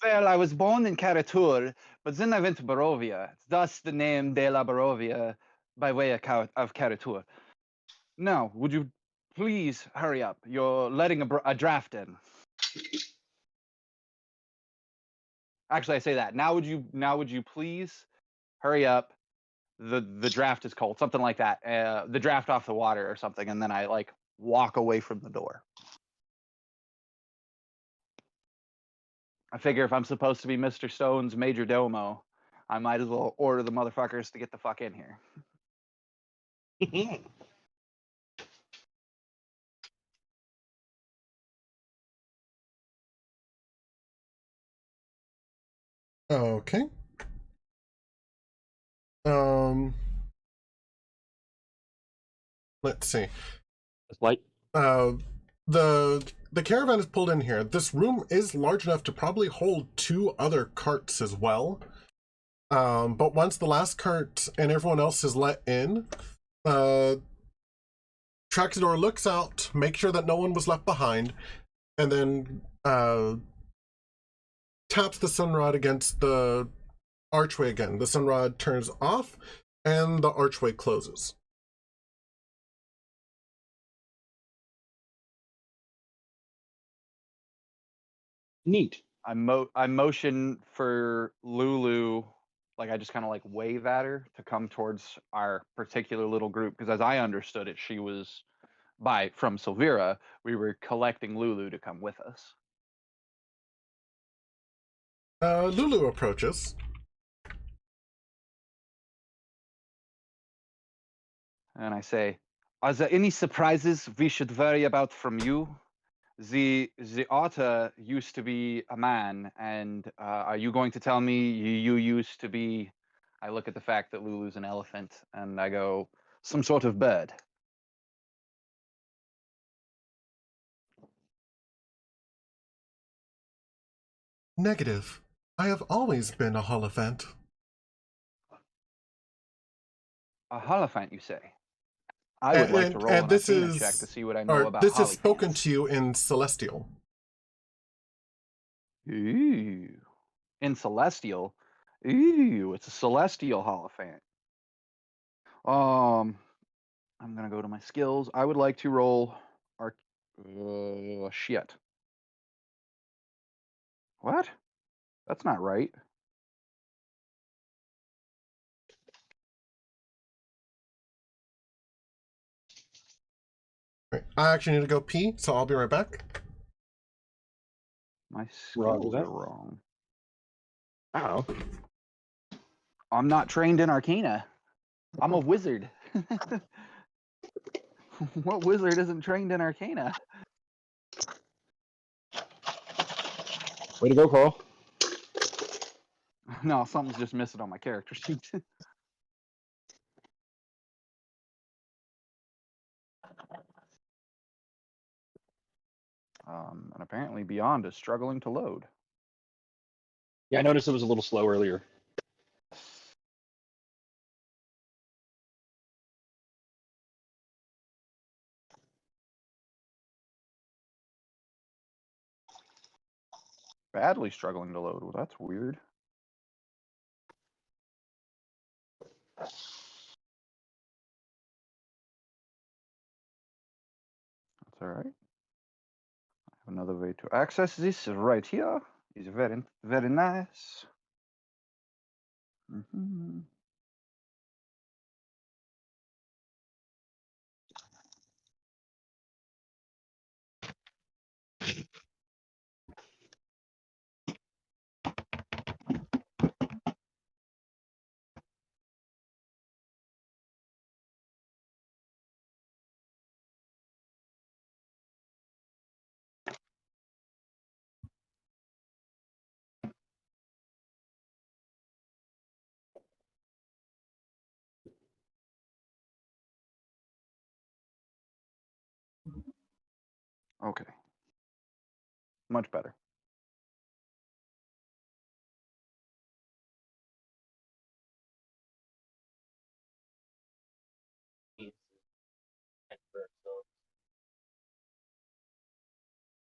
S1: Well, I was born in Caratur, but then I went to Barovia. Thus the name De La Barovia by way of Caratur. Now, would you please hurry up? You're letting a draft in. Actually, I say that. Now would you please hurry up? The draft is cold, something like that. The draft off the water or something, and then I like walk away from the door. I figure if I'm supposed to be Mr. Stone's major domo, I might as well order the motherfuckers to get the fuck in here.
S2: Okay. Let's see.
S3: It's light.
S2: The caravan is pulled in here. This room is large enough to probably hold 2 other carts as well. But once the last cart and everyone else is let in, Traxigor looks out, makes sure that no one was left behind, and then taps the sunrod against the archway again. The sunrod turns off, and the archway closes.
S3: Neat.
S1: I motion for Lulu, like I just kind of like wave at her to come towards our particular little group, because as I understood it, she was from Sylvira. We were collecting Lulu to come with us.
S2: Lulu approaches.
S1: And I say, are there any surprises we should worry about from you? The otter used to be a man, and are you going to tell me you used to be... I look at the fact that Lulu's an elephant, and I go, some sort of bird.
S2: Negative. I have always been a holophant.
S1: A holophant, you say? I would like to roll an Arcana check to see what I know about
S2: this is
S1: holophants.
S2: spoken to you in Celestial.
S1: Ooh. In Celestial? Ooh, it's a Celestial holophant. I'm gonna go to my skills. I would like to roll shit. What? That's not right.
S2: Right. I actually need to go pee, so I'll be right back.
S1: My skills are wrong.
S3: Oh.
S1: I'm not trained in Arcana. I'm a wizard. What wizard isn't trained in Arcana?
S3: Way to go, Carl.
S1: No, something's just missing on my character sheet. And apparently Beyond is struggling to load.
S3: Yeah, I noticed it was a little slow earlier.
S1: Badly struggling to load. Well, that's weird. That's all right. I have another way to access this right here. It's very, very nice. Mm-hmm. Okay. Much better.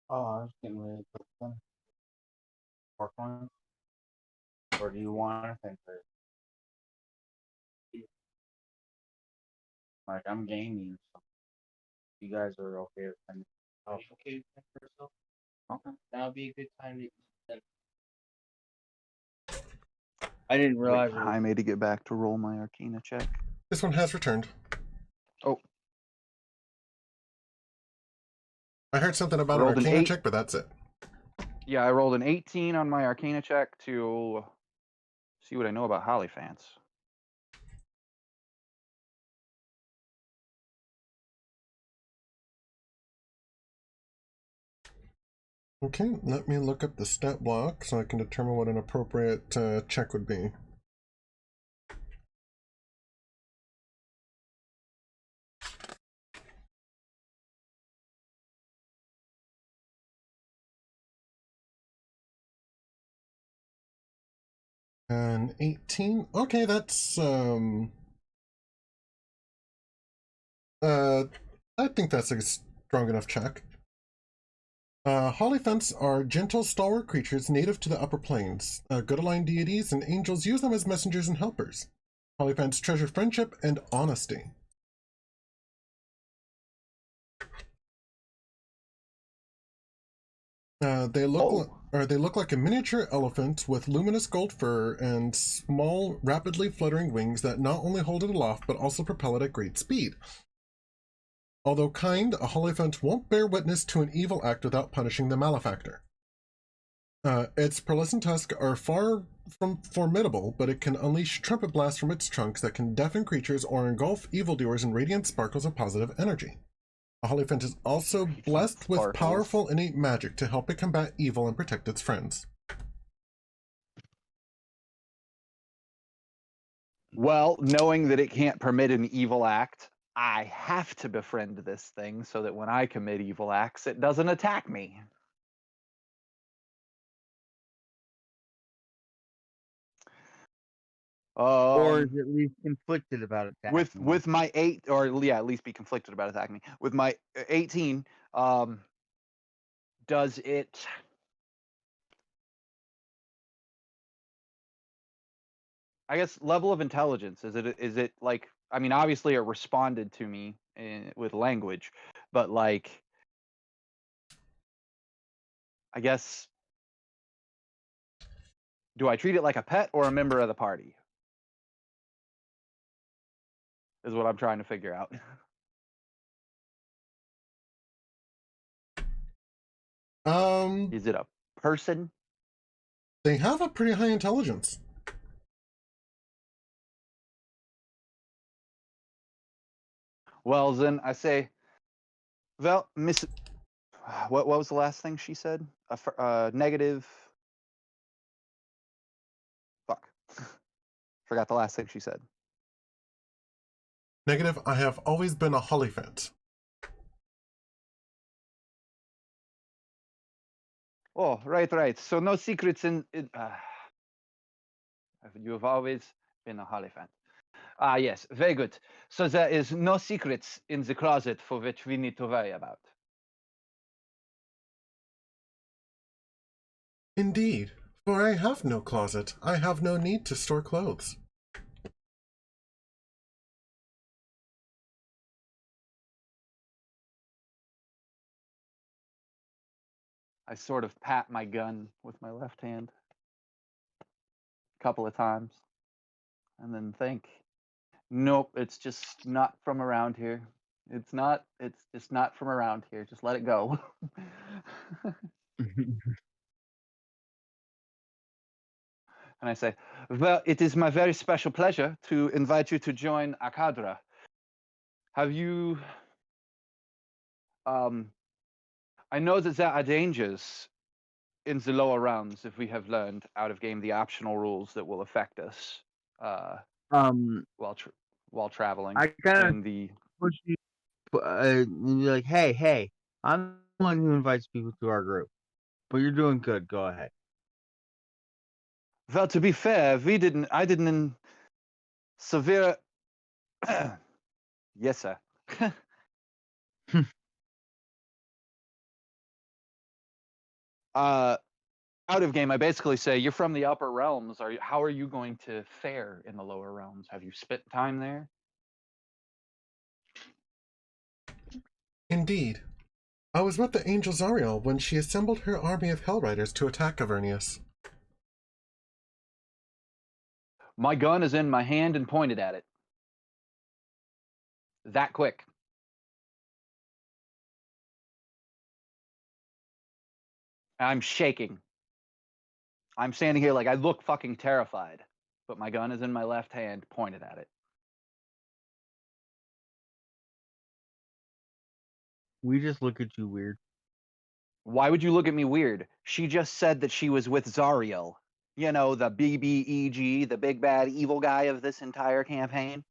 S6: Oh, I was getting ready to put them pork ones. Or do you want to think first? Like I'm gaming, so you guys are okay with them. Oh, okay with that first though? Okay. That would be a good time to eat them. I didn't realize
S1: Wait, I made to get back to roll my Arcana check.
S2: This one has returned.
S1: Oh.
S2: I heard something about an
S1: Rolled an
S2: Arcana
S1: 8.
S2: check, but that's it.
S1: Yeah, I rolled an 18 on my Arcana check to see what I know about Hollyphants.
S2: Okay, let me look up the stat block so I can determine what an appropriate check would be. An 18. Okay, that's I think that's a strong enough check. Hollyphants are gentle, stalwart creatures native to the upper planes. Good-aligned deities and angels use them as messengers and helpers. Hollyphants treasure friendship and honesty. They look like a miniature elephant with luminous gold fur and small, rapidly fluttering wings that not only hold it aloft but also propel it at great speed. Although kind, a Hollyphant won't bear witness to an evil act without punishing the malefactor. Its pearlescent tusks are far from formidable, but it can unleash trumpet blasts from its trunks that can deafen creatures or engulf evildoers in radiant sparkles of positive energy. A Hollyphant is also blessed with powerful innate magic to help it combat evil and protect its friends.
S1: Well, knowing that it can't permit an evil act, I have to befriend this thing so that when I commit evil acts, it doesn't attack me.
S4: Or is at least conflicted about attacking
S1: with my 8, or yeah, at least be conflicted about attacking me. With my 18, does it? I guess level of intelligence, is it like, I mean, obviously it responded to me with language, but like, I guess, do I treat it like a pet or a member of the party? Is what I'm trying to figure out. Is it a person?
S2: They have a pretty high intelligence.
S1: Well, then I say, well, Miss, what was the last thing she said? Negative. Fuck. Forgot the last thing she said.
S2: Negative, I have always been a Hollyphant.
S1: Oh, right. So no secrets you have always been a Hollyphant. Ah, yes, very good. So there is no secrets in the closet for which we need to worry about.
S2: Indeed, for I have no closet. I have no need to store clothes.
S1: I sort of pat my gun with my left hand a couple of times and then think, nope, it's just not from around here. It's just not from around here. Just let it go. And I say, well, it is my very special pleasure to invite you to join Akadra. Have you... I know that there are dangers in the lower realms, if we have learned out of game the optional rules that will affect us while traveling.
S4: I kind
S1: in the
S4: of push you, and you're like, hey, I'm the one who invites people to our group, but you're doing good. Go ahead.
S1: Well, to be fair, I didn't in Sylvira. Yes, sir. Out of game, I basically say, you're from the upper realms. How are you going to fare in the lower realms? Have you spent time there?
S2: Indeed. I was with the angel Zariel when she assembled her army of Hellriders to attack Avernus.
S1: My gun is in my hand and pointed at it. That quick. I'm shaking. I'm standing here like I look fucking terrified, but my gun is in my left hand, pointed at it.
S4: We just look at you weird.
S1: Why would you look at me weird? She just said that she was with Zariel. You know, the BBEG, the big bad evil guy of this entire campaign.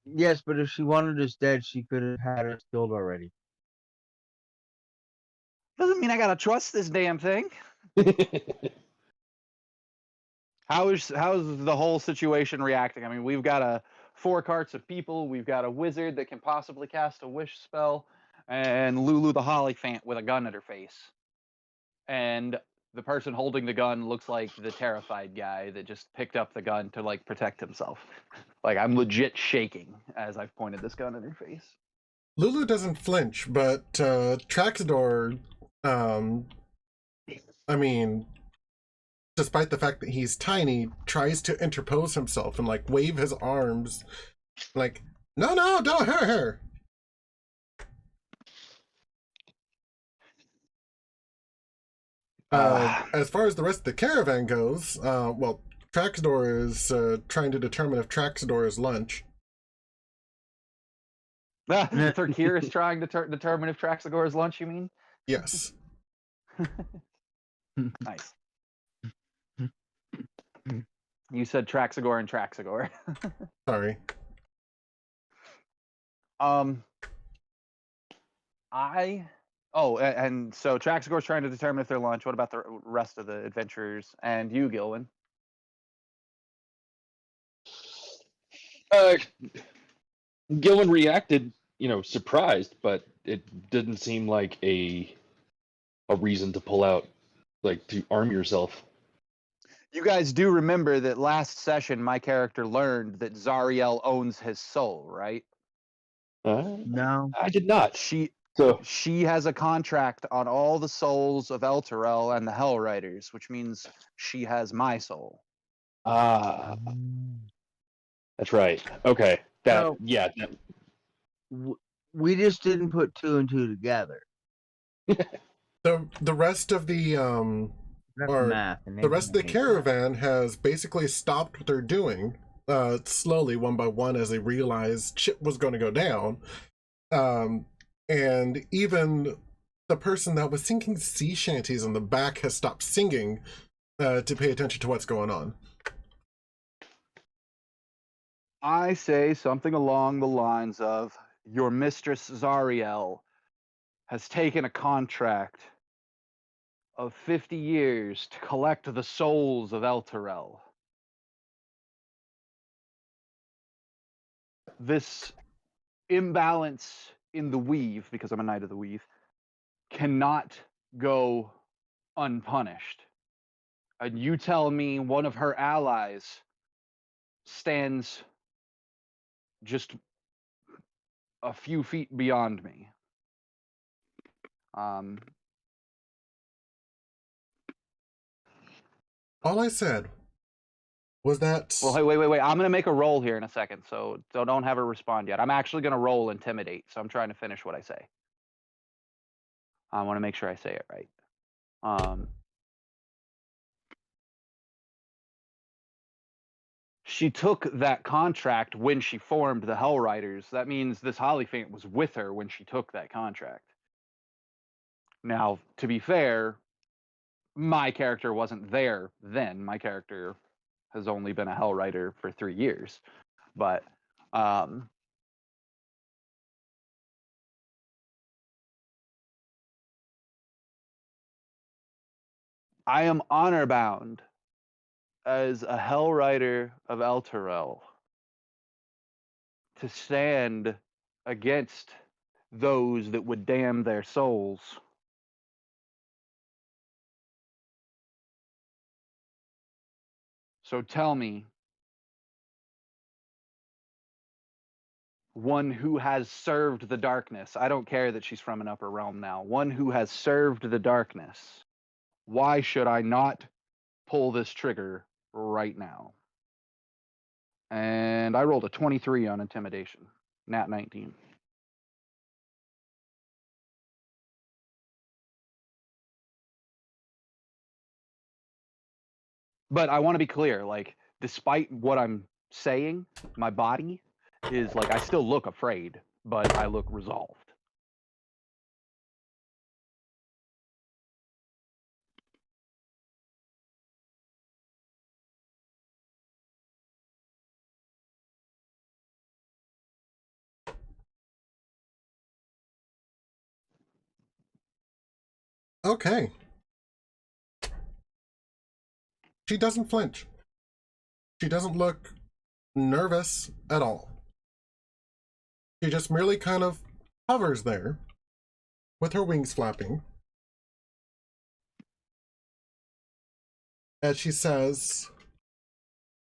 S4: Yes, but if she wanted us dead, she could have had us killed already.
S1: Doesn't mean I gotta trust this damn thing. How's the whole situation reacting? I mean, we've got 4 carts of people. We've got a wizard that can possibly cast a wish spell, and Lulu the Hollyphant with a gun at her face. And the person holding the gun looks like the terrified guy that just picked up the gun to like protect himself. Like, I'm legit shaking as I've pointed this gun at her face.
S2: Lulu doesn't flinch, but Traxigor, I mean, despite the fact that he's tiny, tries to interpose himself and like wave his arms like, no, don't hurt her. As far as the rest of the caravan goes, well, Traxigor is trying to determine if Traxigor is lunch.
S1: Thurkir is trying to determine if Traxigor is lunch, you mean?
S2: Yes.
S1: Nice. You said Traxigor and Traxigor.
S2: Sorry.
S1: And so Traxigor's trying to determine if they're lunch. What about the rest of the adventurers and you, Gilwin?
S3: Gillen reacted, surprised, but it didn't seem like a reason to pull out, like to arm yourself.
S1: You guys do remember that last session my character learned that Zariel owns his soul, right?
S4: No,
S3: I did not.
S1: She has a contract on all the souls of Elturel and the Hellriders, which means she has my soul.
S3: Ah, that's right. Okay,
S4: So-
S3: yeah.
S4: we just didn't put 2 and 2 together.
S2: The rest of the
S4: That's
S2: Or
S4: math. And
S2: the rest of the
S4: math.
S2: caravan has basically stopped what they're doing slowly, one by one, as they realized shit was going to go down. And even the person that was singing sea shanties in the back has stopped singing to pay attention to what's going on.
S1: I say something along the lines of, your mistress Zariel has taken a contract of 50 years to collect the souls of Elturel. This imbalance in the weave, because I'm a knight of the weave, cannot go unpunished. And you tell me one of her allies stands just a few feet beyond me.
S2: All I said was that...
S1: Well, hey, wait. I'm going to make a roll here in a second, so don't have her respond yet. I'm actually going to roll Intimidate, so I'm trying to finish what I say. I want to make sure I say it right. She took that contract when she formed the Hell Riders. That means this Hollyphant was with her when she took that contract. Now, to be fair, my character wasn't there then. My character has only been a Hell Rider for 3 years. But I am honor bound as a Hell Rider of Elturel to stand against those that would damn their souls. So tell me, one who has served the darkness, I don't care that she's from an upper realm now, one who has served the darkness, why should I not pull this trigger right now? And I rolled a 23 on Intimidation, nat 19. But I want to be clear, like, despite what I'm saying, my body is like, I still look afraid, but I look resolved.
S2: Okay. She doesn't flinch. She doesn't look nervous at all. She just merely kind of hovers there with her wings flapping as she says,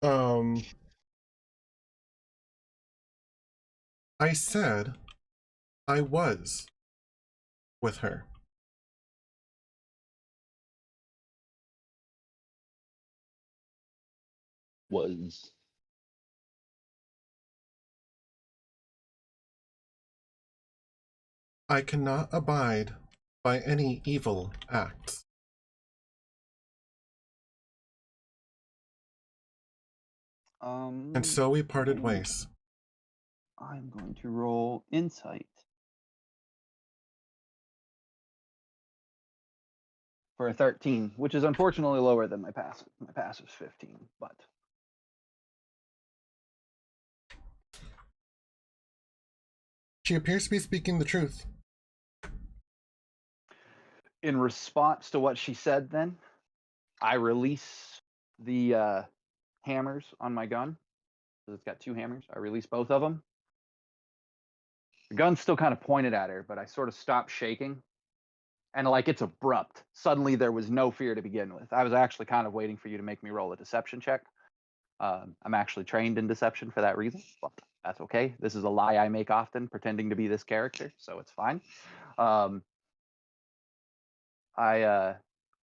S2: I said I was with her.
S3: Was.
S2: I cannot abide by any evil acts. And so we parted ways.
S1: I'm going to roll Insight for a 13, which is unfortunately lower than my passive. My passive's 15, but
S2: She appears to be speaking the truth.
S1: in response to what she said, then I release the hammers on my gun. So it's got 2 hammers. I release both of them. The gun's still kind of pointed at her, but I sort of stop shaking. And like, it's abrupt. Suddenly there was no fear to begin with. I was actually kind of waiting for you to make me roll a deception check. I'm actually trained in deception for that reason, but that's okay. This is a lie I make often, pretending to be this character, so it's fine. I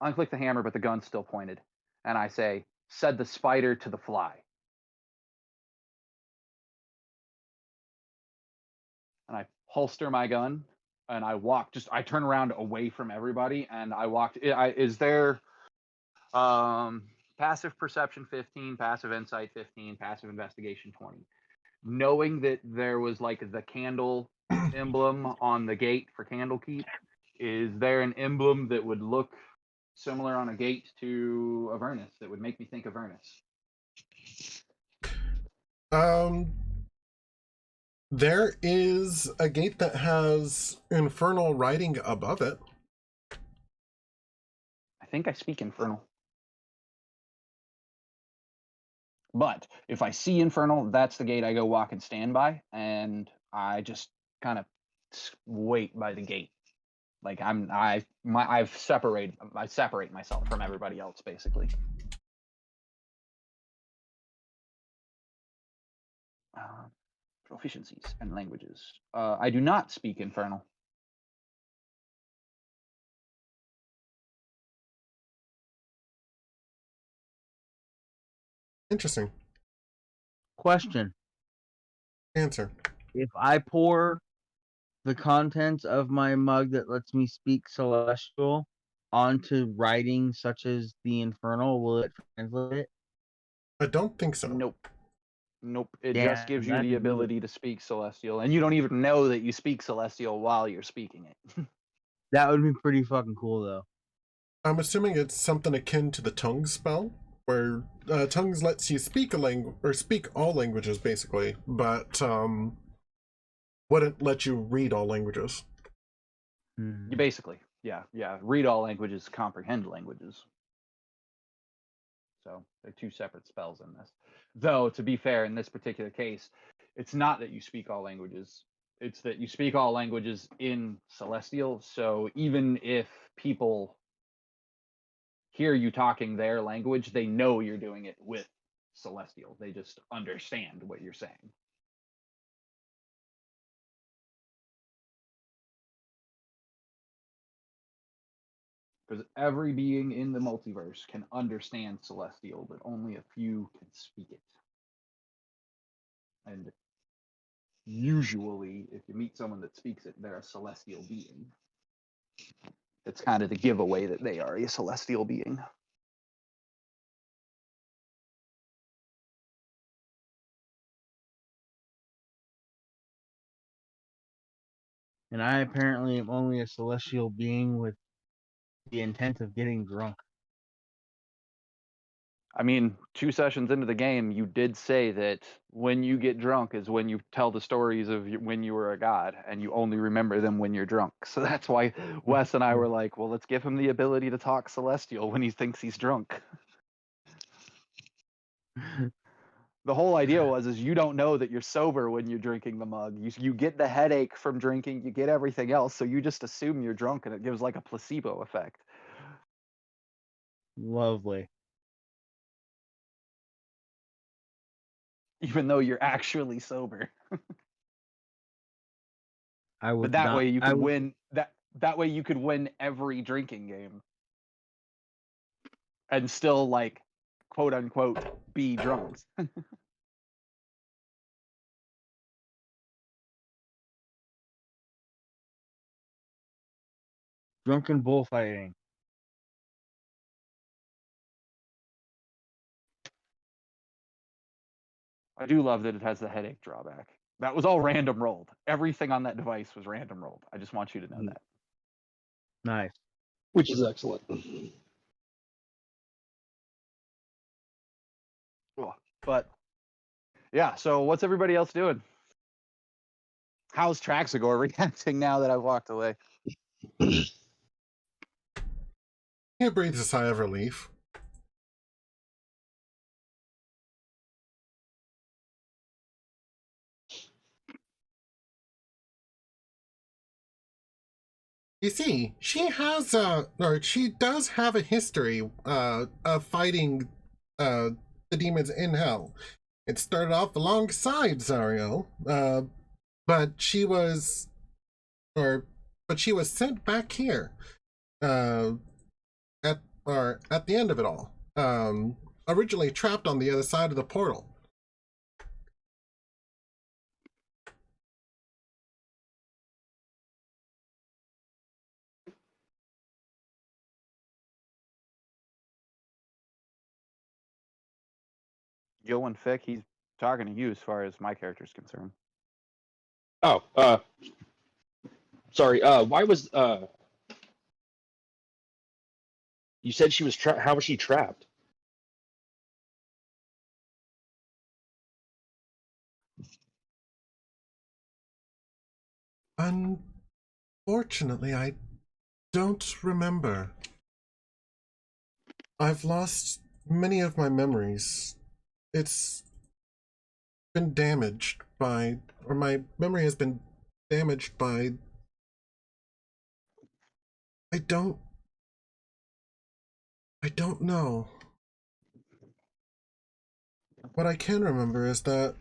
S1: unclick the hammer, but the gun's still pointed. And I say, said the spider to the fly. And I holster my gun, and I walk, I turn around away from everybody, and I walked. Is there, passive perception 15, passive insight 15, passive investigation 20. Knowing that there was like the candle emblem on the gate for Candlekeep, is there an emblem that would look similar on a gate to Avernus that would make me think Avernus?
S2: There is a gate that has infernal writing above it.
S1: I think I speak infernal. But if I see infernal, that's the gate I go walk and stand by, and I just kind of wait by the gate. Like I separate myself from everybody else basically. Proficiencies and languages. I do not speak infernal.
S2: Interesting.
S4: Question.
S2: Answer.
S4: If I pour the contents of my mug that lets me speak celestial onto writing such as the infernal, will it translate it?
S2: I don't think so.
S1: Nope. It
S4: Damn,
S1: just gives you
S4: that'd
S1: the
S4: be
S1: ability to speak celestial, and you don't even know that you speak celestial while you're speaking it.
S4: That would be pretty fucking cool, though.
S2: I'm assuming it's something akin to the tongues spell, where tongues lets you speak a language or speak all languages basically, but wouldn't let you read all languages.
S1: You basically, yeah, read all languages, comprehend languages. So they're two separate spells in this. Though, to be fair, in this particular case, it's not that you speak all languages. It's that you speak all languages in Celestial. So even if people hear you talking their language, they know you're doing it with Celestial. They just understand what you're saying. Because every being in the multiverse can understand Celestial, but only a few can speak it. And usually, if you meet someone that speaks it, they're a Celestial being. It's kind of the giveaway that they are a Celestial being.
S4: And I apparently am only a celestial being with the intent of getting drunk.
S1: I mean, 2 sessions into the game, you did say that when you get drunk is when you tell the stories of when you were a god, and you only remember them when you're drunk. So that's why Wes and I were like, well, let's give him the ability to talk Celestial when he thinks he's drunk. The whole idea is you don't know that you're sober when you're drinking the mug. You get the headache from drinking, you get everything else, so you just assume you're drunk, and it gives like a placebo effect.
S4: Lovely.
S1: Even though you're actually sober.
S4: I would
S1: But that
S4: not,
S1: way you
S4: I
S1: could
S4: would,
S1: win that way you could win every drinking game. And still like quote unquote be drunk.
S4: drunken bullfighting.
S1: I do love that it has the headache drawback. That was all random rolled. Everything on that device was random rolled. I just want you to know that.
S4: Nice.
S3: Which is excellent.
S1: Cool. But yeah, so what's everybody else doing? How's Traxigor reacting now that I've walked away?
S2: He breathes a sigh of relief. You see, she does have a history of fighting the demons in hell. It started off alongside Zariel, but she was sent back here at the end of it all. Originally trapped on the other side of the portal.
S1: Gilwin Fick, he's talking to you as far as my character's concerned.
S3: Oh, sorry. Why was you said she was trapped? How was she trapped?
S2: Unfortunately, I don't remember. I've lost many of my memories. It's been damaged by, or my memory has been damaged by. I don't know. What I can remember is that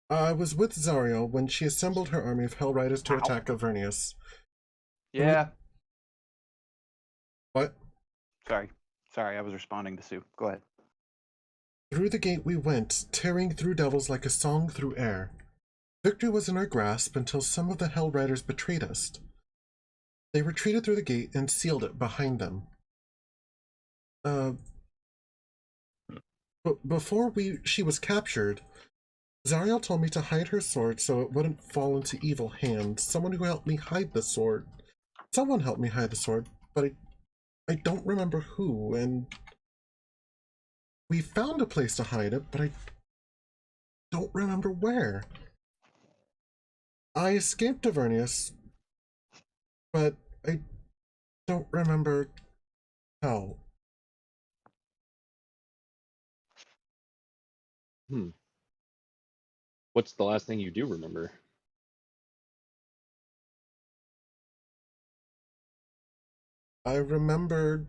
S2: I was with Zariel when she assembled her army of Hell Riders to attack Avernus.
S1: Yeah.
S2: What?
S1: Sorry, I was responding to Sue. Go ahead.
S2: Through the gate we went, tearing through devils like a song through air. Victory was in our grasp until some of the Hell Riders betrayed us. They retreated through the gate and sealed it behind them. Before she was captured, Zariel told me to hide her sword so it wouldn't fall into evil hands. Someone who helped me hide the sword. Someone helped me hide the sword, but I don't remember who, and we found a place to hide it, but I don't remember where. I escaped Avernus, but I don't remember how.
S3: What's the last thing you do remember?
S2: I remembered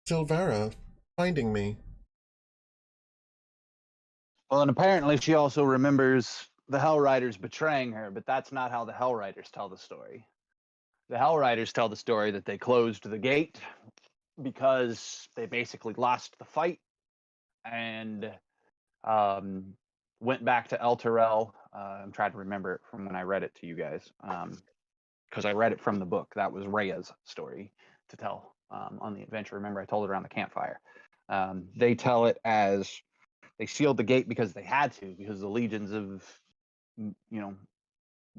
S2: Sylvira finding me.
S1: Well, and apparently she also remembers the Hell Riders betraying her, but that's not how the Hell Riders tell the story. The Hell Riders tell the story that they closed the gate because they basically lost the fight and went back to El Terrell. I'm trying to remember it from when I read it to you guys, because I read it from the book. That was Rhea's story to tell on the adventure. Remember, I told it around the campfire. They tell it as they sealed the gate because they had to, because the legions of,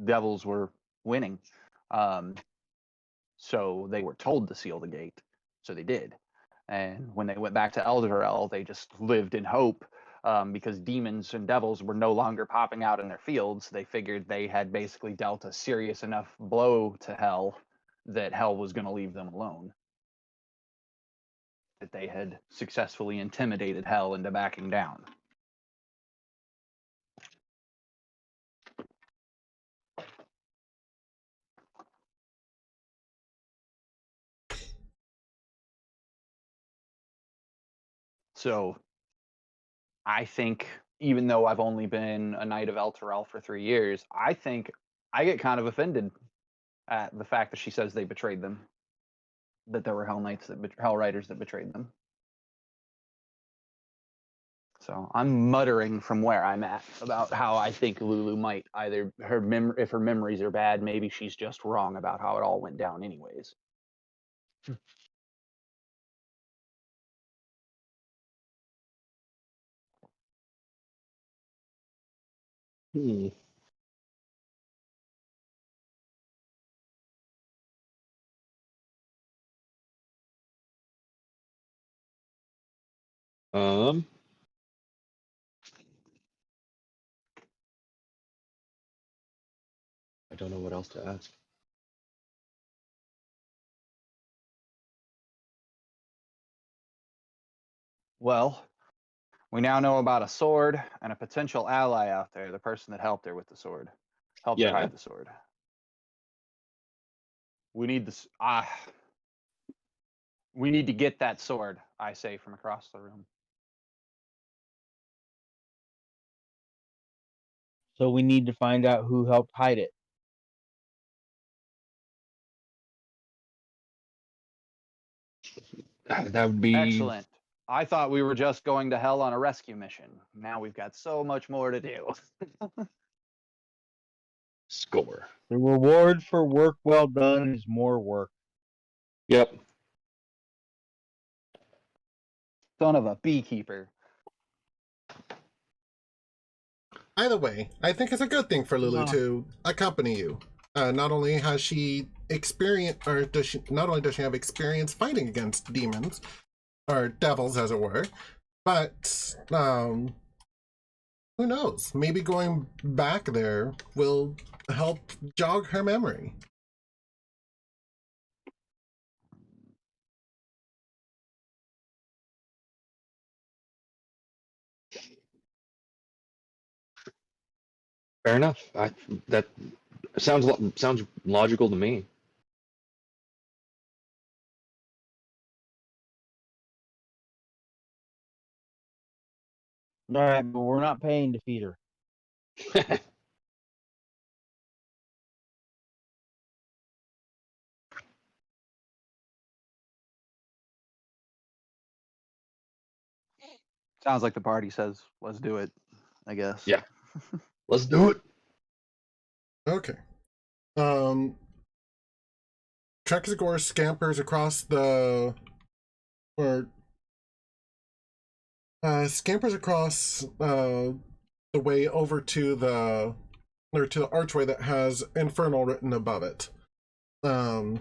S1: devils were winning. So they were told to seal the gate, so they did. And when they went back to Elderel, they just lived in hope, because demons and devils were no longer popping out in their fields. They figured they had basically dealt a serious enough blow to hell that hell was going to leave them alone. That they had successfully intimidated hell into backing down. So I think, even though I've only been a Knight of El Terrell for 3 years, I think I get kind of offended at the fact that she says they betrayed them, that there were Hell Riders that betrayed them. So I'm muttering from where I'm at about how I think Lulu might either if her memories are bad, maybe she's just wrong about how it all went down anyways.
S3: Hmm. I don't know what else to ask.
S1: Well, we now know about a sword and a potential ally out there, the person that helped her with the sword. Helped her
S3: Yeah.
S1: hide the sword. We need this. We need to get that sword, I say from across the room.
S4: So we need to find out who helped hide it.
S3: That would be
S1: Excellent. I thought we were just going to hell on a rescue mission. Now we've got so much more to do.
S3: score.
S4: The reward for work well done is more work.
S3: Yep.
S1: Son of a beekeeper.
S2: Either way, I think it's a good thing for Lulu
S4: No.
S2: to accompany you. Not only has she experience, or does she? Not only does she have experience fighting against demons, or devils, as it were, but who knows? Maybe going back there will help jog her memory.
S3: Fair enough. That sounds logical to me.
S4: All right, but we're not paying to feed her.
S1: Sounds like the party says, let's do it, I guess.
S3: Yeah. Let's do it.
S2: Okay. Traxigor scampers across the, or scampers across the way over to the, or to the archway that has infernal written above it. And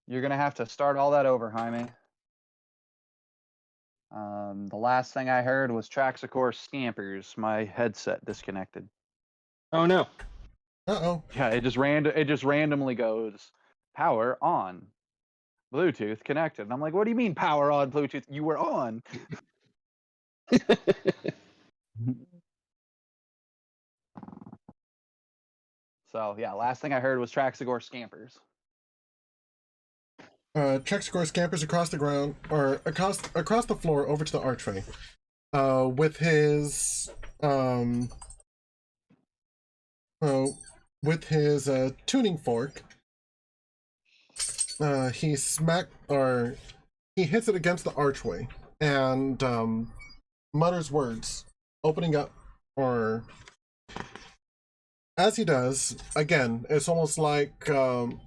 S1: You're gonna have to start all that over, Jaime. The last thing I heard was Traxigor scampers. My headset disconnected.
S3: Oh no.
S2: uh-oh.
S1: Yeah, it just randomly goes power on, Bluetooth connected. And I'm like, what do you mean power on Bluetooth? You were on. So yeah, last thing I heard was Traxigor scampers.
S2: Traxigor scampers across the ground, or across the floor over to the archway. With his tuning fork, he hits it against the archway and mutters words, opening up, or as he does, again, it's almost like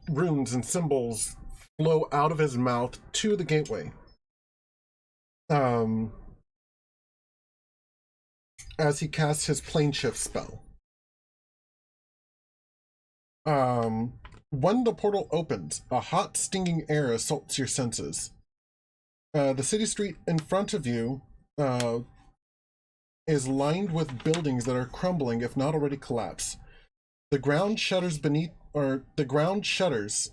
S2: runes and symbols flow out of his mouth to the gateway. As he casts his plane shift spell. When the portal opens, a hot, stinging air assaults your senses. The city street in front of you is lined with buildings that are crumbling, if not already collapsed. The ground shudders,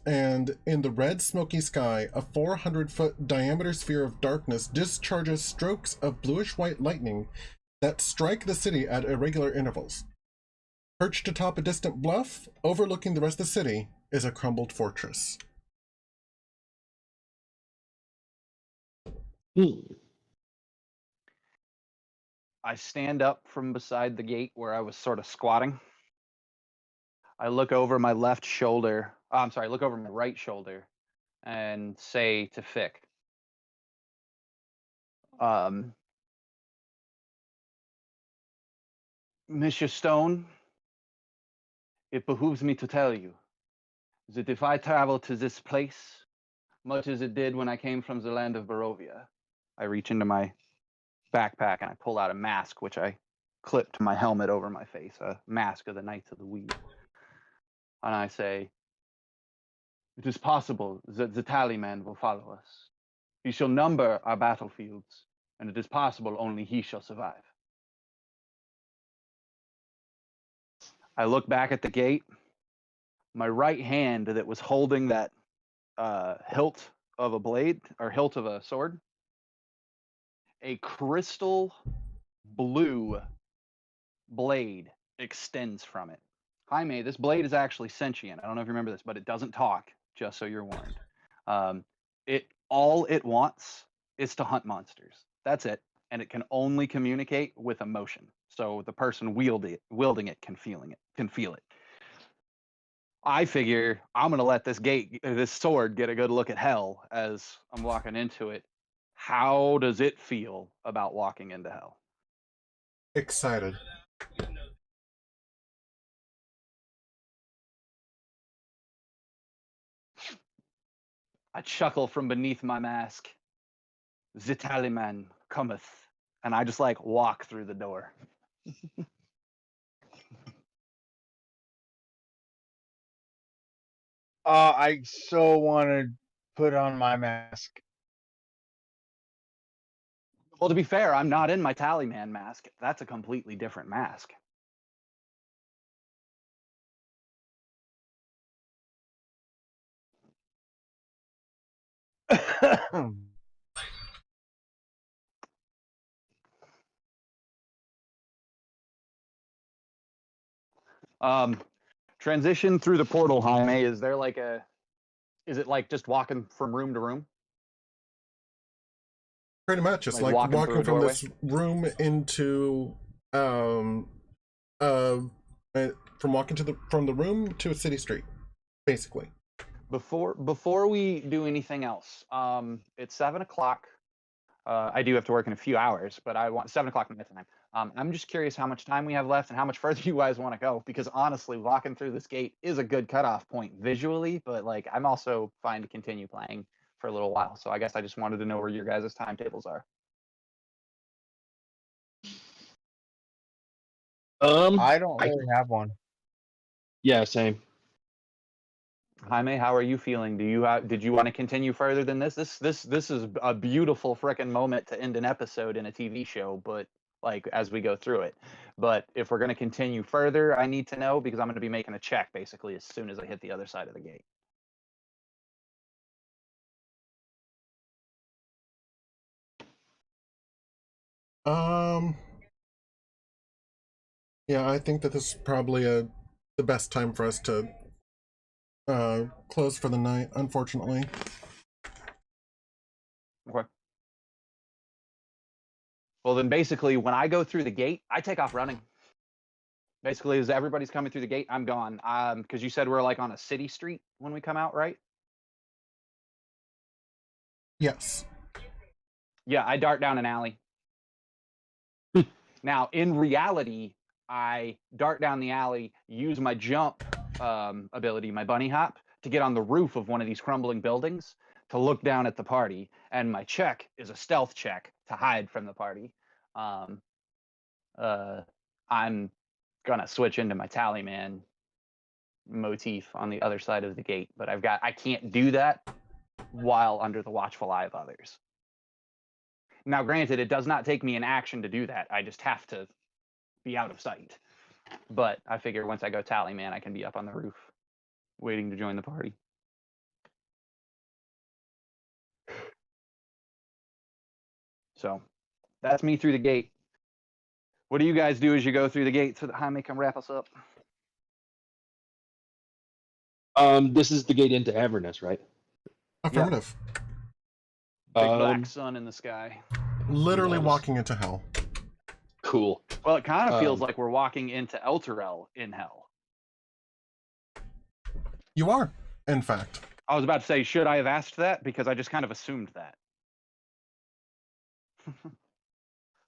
S2: and in the red, smoky sky, a 400-foot diameter sphere of darkness discharges strokes of bluish-white lightning that strike the city at irregular intervals. Perched atop a distant bluff, overlooking the rest of the city, is a crumbled fortress.
S1: I stand up from beside the gate where I was sort of squatting. I look over my left shoulder. Look over my right shoulder and say to Fick, Monsieur Stone, it behooves me to tell you that if I travel to this place, much as it did when I came from the land of Barovia, I reach into my backpack and I pull out a mask, which I clip to my helmet over my face, a mask of the Knights of the Weed. And I say, it is possible that the Tallyman will follow us. He shall number our battlefields, and it is possible only he shall survive. I look back at the gate. My right hand that was holding that hilt of a blade, or hilt of a sword, a crystal blue blade extends from it. Jaime, this blade is actually sentient. I don't know if you remember this, but it doesn't talk, just so you're warned. All it wants is to hunt monsters. That's it. And it can only communicate with emotion. So the person wielding it can feel it. I figure I'm gonna let this sword get a good look at hell as I'm walking into it. How does it feel about walking into hell?
S2: Excited.
S1: I chuckle from beneath my mask. The Tallyman cometh. And I just like walk through the door.
S4: I so want to put on my mask.
S1: Well, to be fair, I'm not in my Tallyman mask. That's a completely different mask. Transition through the portal, Jaime. Is there like a? Is it like just walking from room to room?
S2: Pretty much, it's
S1: Like
S2: like
S1: walking through
S2: walking
S1: a
S2: from
S1: doorway?
S2: this room into from walking to from the room to a city street, basically.
S1: Before we do anything else, it's 7 o'clock. I do have to work in a few hours, but I want 7 o'clock my time. I'm just curious how much time we have left and how much further you guys want to go, because honestly, walking through this gate is a good cutoff point visually, but like I'm also fine to continue playing for a little while. So I guess I just wanted to know where your guys' timetables are.
S4: I don't really have one.
S3: Yeah, same.
S1: Jaime, how are you feeling? Did you want to continue further than this? This is a beautiful frickin' moment to end an episode in a TV show, but like as we go through it. But if we're gonna continue further, I need to know because I'm gonna be making a check basically as soon as I hit the other side of the gate.
S2: Yeah, I think that this is probably the best time for us to close for the night, unfortunately.
S1: Okay. Well, then basically when I go through the gate, I take off running. Basically, as everybody's coming through the gate, I'm gone. Because you said we're like on a city street when we come out, right?
S2: Yes.
S1: Yeah, I dart down an alley. Now, in reality, I dart down the alley, use my jump ability, my bunny hop, to get on the roof of one of these crumbling buildings to look down at the party. And my check is a stealth check to hide from the party. I'm gonna switch into my Tallyman motif on the other side of the gate, but I can't do that while under the watchful eye of others. Now, granted, it does not take me an action to do that. I just have to be out of sight. But I figure once I go Tallyman, I can be up on the roof waiting to join the party. So that's me through the gate. What do you guys do as you go through the gate so that Jaime can wrap us up?
S3: This is the gate into Avernus, right?
S2: Affirmative.
S1: Big black sun in the sky.
S2: Literally
S3: Nice.
S2: walking into hell.
S3: Cool.
S1: Well, it kind of feels like we're walking into Elturel in hell.
S2: You are, in fact.
S1: I was about to say, should I have asked that? Because I just kind of assumed that.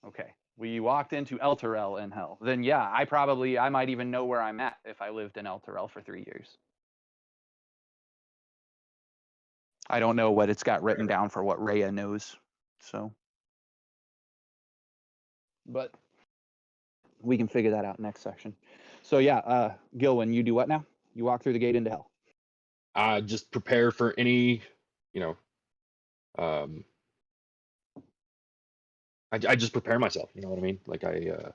S1: Okay. We walked into Elturel in hell. Then yeah, I might even know where I'm at if I lived in Elturel for 3 years. I don't know what it's got written down for what Rhea knows. So. But we can figure that out next section. So yeah, Gilwin, you do what now? You walk through the gate into hell.
S3: Just prepare for any, I just prepare myself. You know what I mean? Like I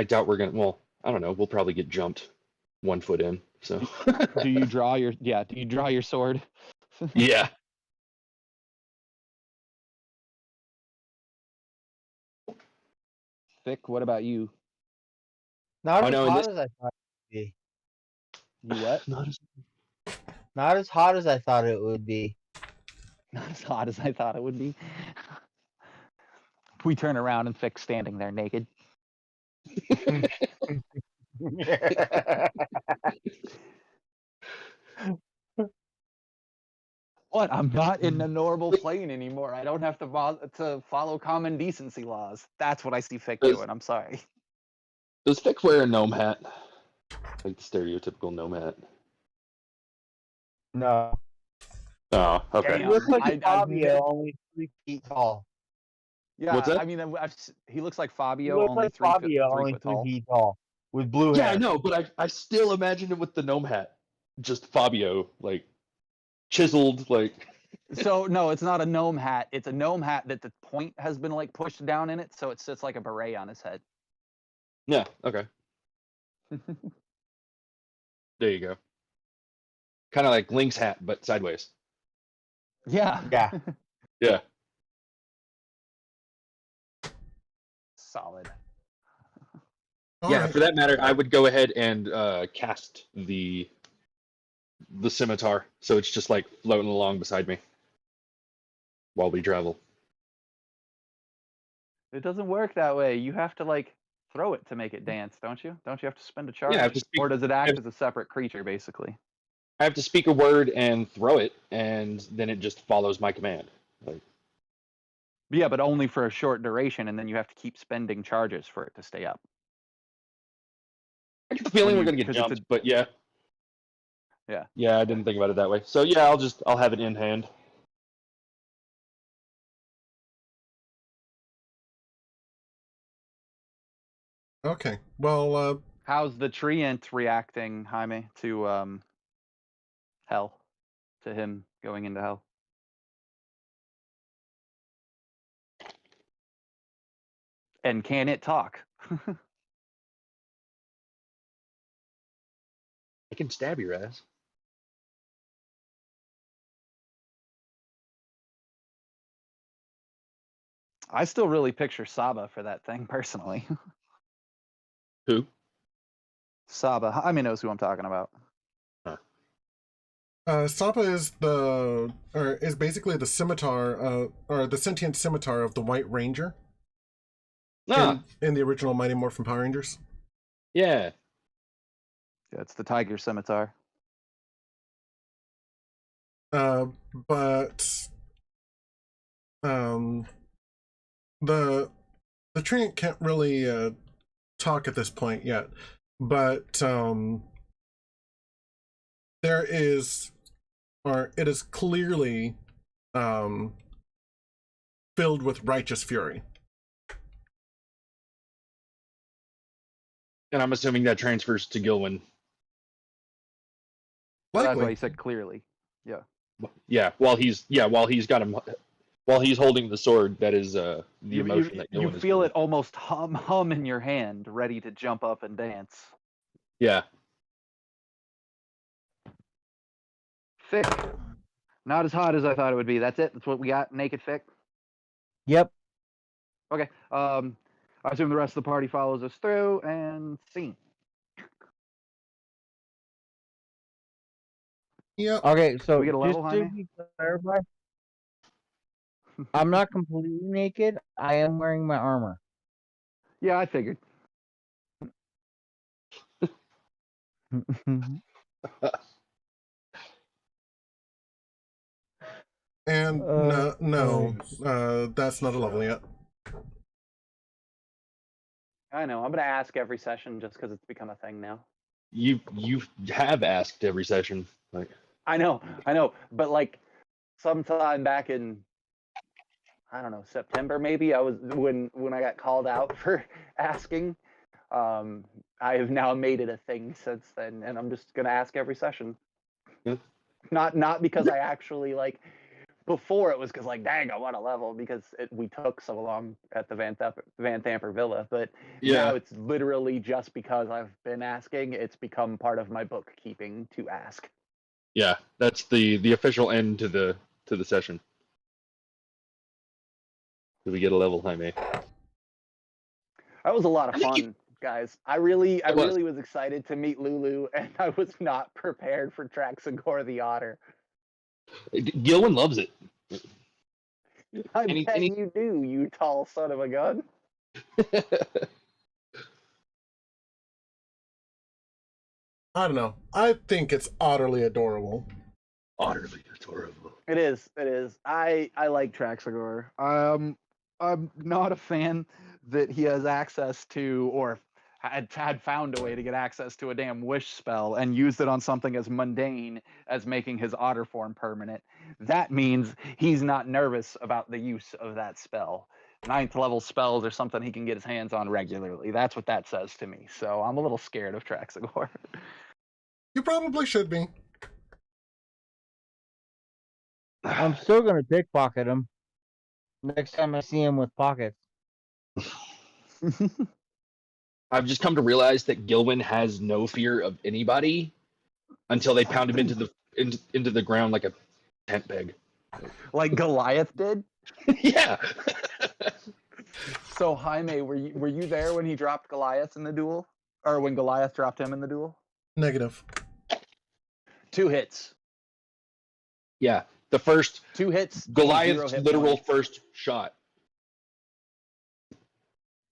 S3: doubt we're gonna. Well, I don't know. We'll probably get jumped 1 foot in. So.
S1: Do you draw your sword?
S3: Yeah.
S1: Thick, what about you?
S4: Not
S3: Oh,
S4: as
S3: no, and
S4: hot
S3: this-
S4: as I thought it would be.
S1: You what?
S4: Not as hot as I thought it would be.
S1: Not as hot as I thought it would be. We turn around and Thick's standing there naked. What? I'm not in the normal plane anymore. I don't have to follow common decency laws. That's what I see Thick doing. I'm sorry.
S3: Does Fick wear a gnome hat? Like the stereotypical nomad.
S6: No.
S3: Oh, okay.
S6: He
S1: Damn.
S6: looks like
S1: I've
S6: Fabio, only 3 feet tall.
S1: Yeah,
S3: What's that?
S1: I mean, he looks like
S6: He
S1: Fabio,
S6: looks
S1: only
S6: like Fabio,
S1: 3
S6: only
S1: foot
S6: 3
S1: tall.
S6: feet tall, with blue
S3: Yeah,
S6: hair.
S3: I know, but I still imagine it with the gnome hat. Just Fabio, like chiseled, like.
S1: So no, it's not a gnome hat. It's a gnome hat that the point has been like pushed down in it, so it sits like a beret on his head.
S3: Yeah. Okay. There you go. Kind of like Link's hat, but sideways.
S1: Yeah.
S6: Yeah.
S3: Yeah.
S1: Solid.
S2: All
S3: Yeah.
S2: right.
S3: For that matter, I would go ahead and cast the scimitar, so it's just like floating along beside me while we travel.
S1: It doesn't work that way. You have to like throw it to make it dance, don't you? Don't you have to spend a charge?
S3: Yeah, I have to speak.
S1: Or does it
S3: I
S1: act
S3: have,
S1: as a separate creature, basically?
S3: I have to speak a word and throw it, and then it just follows my command. Like,
S1: Yeah, but only for a short duration, and then you have to keep spending charges for it to stay up.
S3: I get the feeling
S1: When
S3: we're
S1: you-
S3: gonna get
S1: 'cause it's
S3: jumped,
S1: a-
S3: but yeah.
S1: Yeah.
S3: Yeah, I didn't think about it that way. So yeah, I'll have it in hand.
S2: Okay. Well,
S1: How's the treant reacting, Jaime, to hell? To him going into hell? And can it talk?
S3: I can stab your ass.
S1: I still really picture Saba for that thing, personally.
S3: Who?
S1: Saba. Jaime knows who I'm talking about.
S2: Sapa is basically the scimitar, or the sentient scimitar of the White Ranger
S3: Ah,
S2: in the original Mighty Morphin Power Rangers.
S3: yeah.
S1: Yeah, it's the tiger scimitar.
S2: But the treant can't really talk at this point yet, but there is, or it is clearly filled with righteous fury.
S3: And I'm assuming that transfers to Gilwin.
S1: That's why
S2: Likely.
S1: he said clearly. Yeah.
S3: Yeah, while he's got him, while he's holding the sword, that is the emotion that
S1: you
S3: Gilwin is
S1: feel
S3: feeling.
S1: it almost hum in your hand, ready to jump up and dance.
S3: Yeah.
S1: Thick. Not as hot as I thought it would be. That's it. That's what we got. Naked Thick.
S4: Yep.
S1: Okay. I assume the rest of the party follows us through and scene.
S2: Yep.
S4: Okay, so
S1: we get a level,
S4: just to
S1: Jaime?
S4: be clarify, I'm not completely naked. I am wearing my armor.
S1: Yeah, I figured.
S2: And no, that's not a level yet.
S1: I know. I'm gonna ask every session just because it's become a thing now.
S3: You have asked every session. Like,
S1: I know, but like sometime back in, I don't know, September maybe, I was when I got called out for asking. I have now made it a thing since then, and I'm just gonna ask every session.
S3: Yeah.
S1: Not because I actually like. Before it was because like, dang, I want a level because we took so long at the Van Thamper Villa, but now it's literally just because I've been asking. It's become part of my bookkeeping to ask.
S3: yeah, that's the official end to the session. Do we get a level, Jaime?
S1: That was a lot of
S3: I think
S1: fun, guys. I really
S3: It was.
S1: really was excited to meet Lulu, and I was not prepared for Traxigor the Otter.
S3: Gilwin loves it.
S1: I bet you do, you tall son of a gun.
S2: I don't know. I think it's utterly adorable.
S3: Utterly adorable.
S1: It is. It is. I like Traxigor. I'm not a fan that he has access to, or had found a way to get access to a damn wish spell and used it on something as mundane as making his otter form permanent, that means he's not nervous about the use of that spell. 9th level spells are something he can get his hands on regularly. That's what that says to me. So I'm a little scared of Traxigor.
S2: You probably should be.
S4: I'm still gonna pickpocket him next time I see him with pockets.
S3: I've just come to realize that Gilwin has no fear of anybody until they pound him into the ground like a tent peg.
S1: Like Goliath did.
S3: Yeah.
S1: So Jaime, were you there when he dropped Goliath in the duel, or when Goliath dropped him in the duel?
S2: Negative.
S1: 2 hits.
S3: Yeah. The first
S1: 2 hits.
S3: Goliath's
S1: 0 hit
S3: literal
S1: points.
S3: first shot.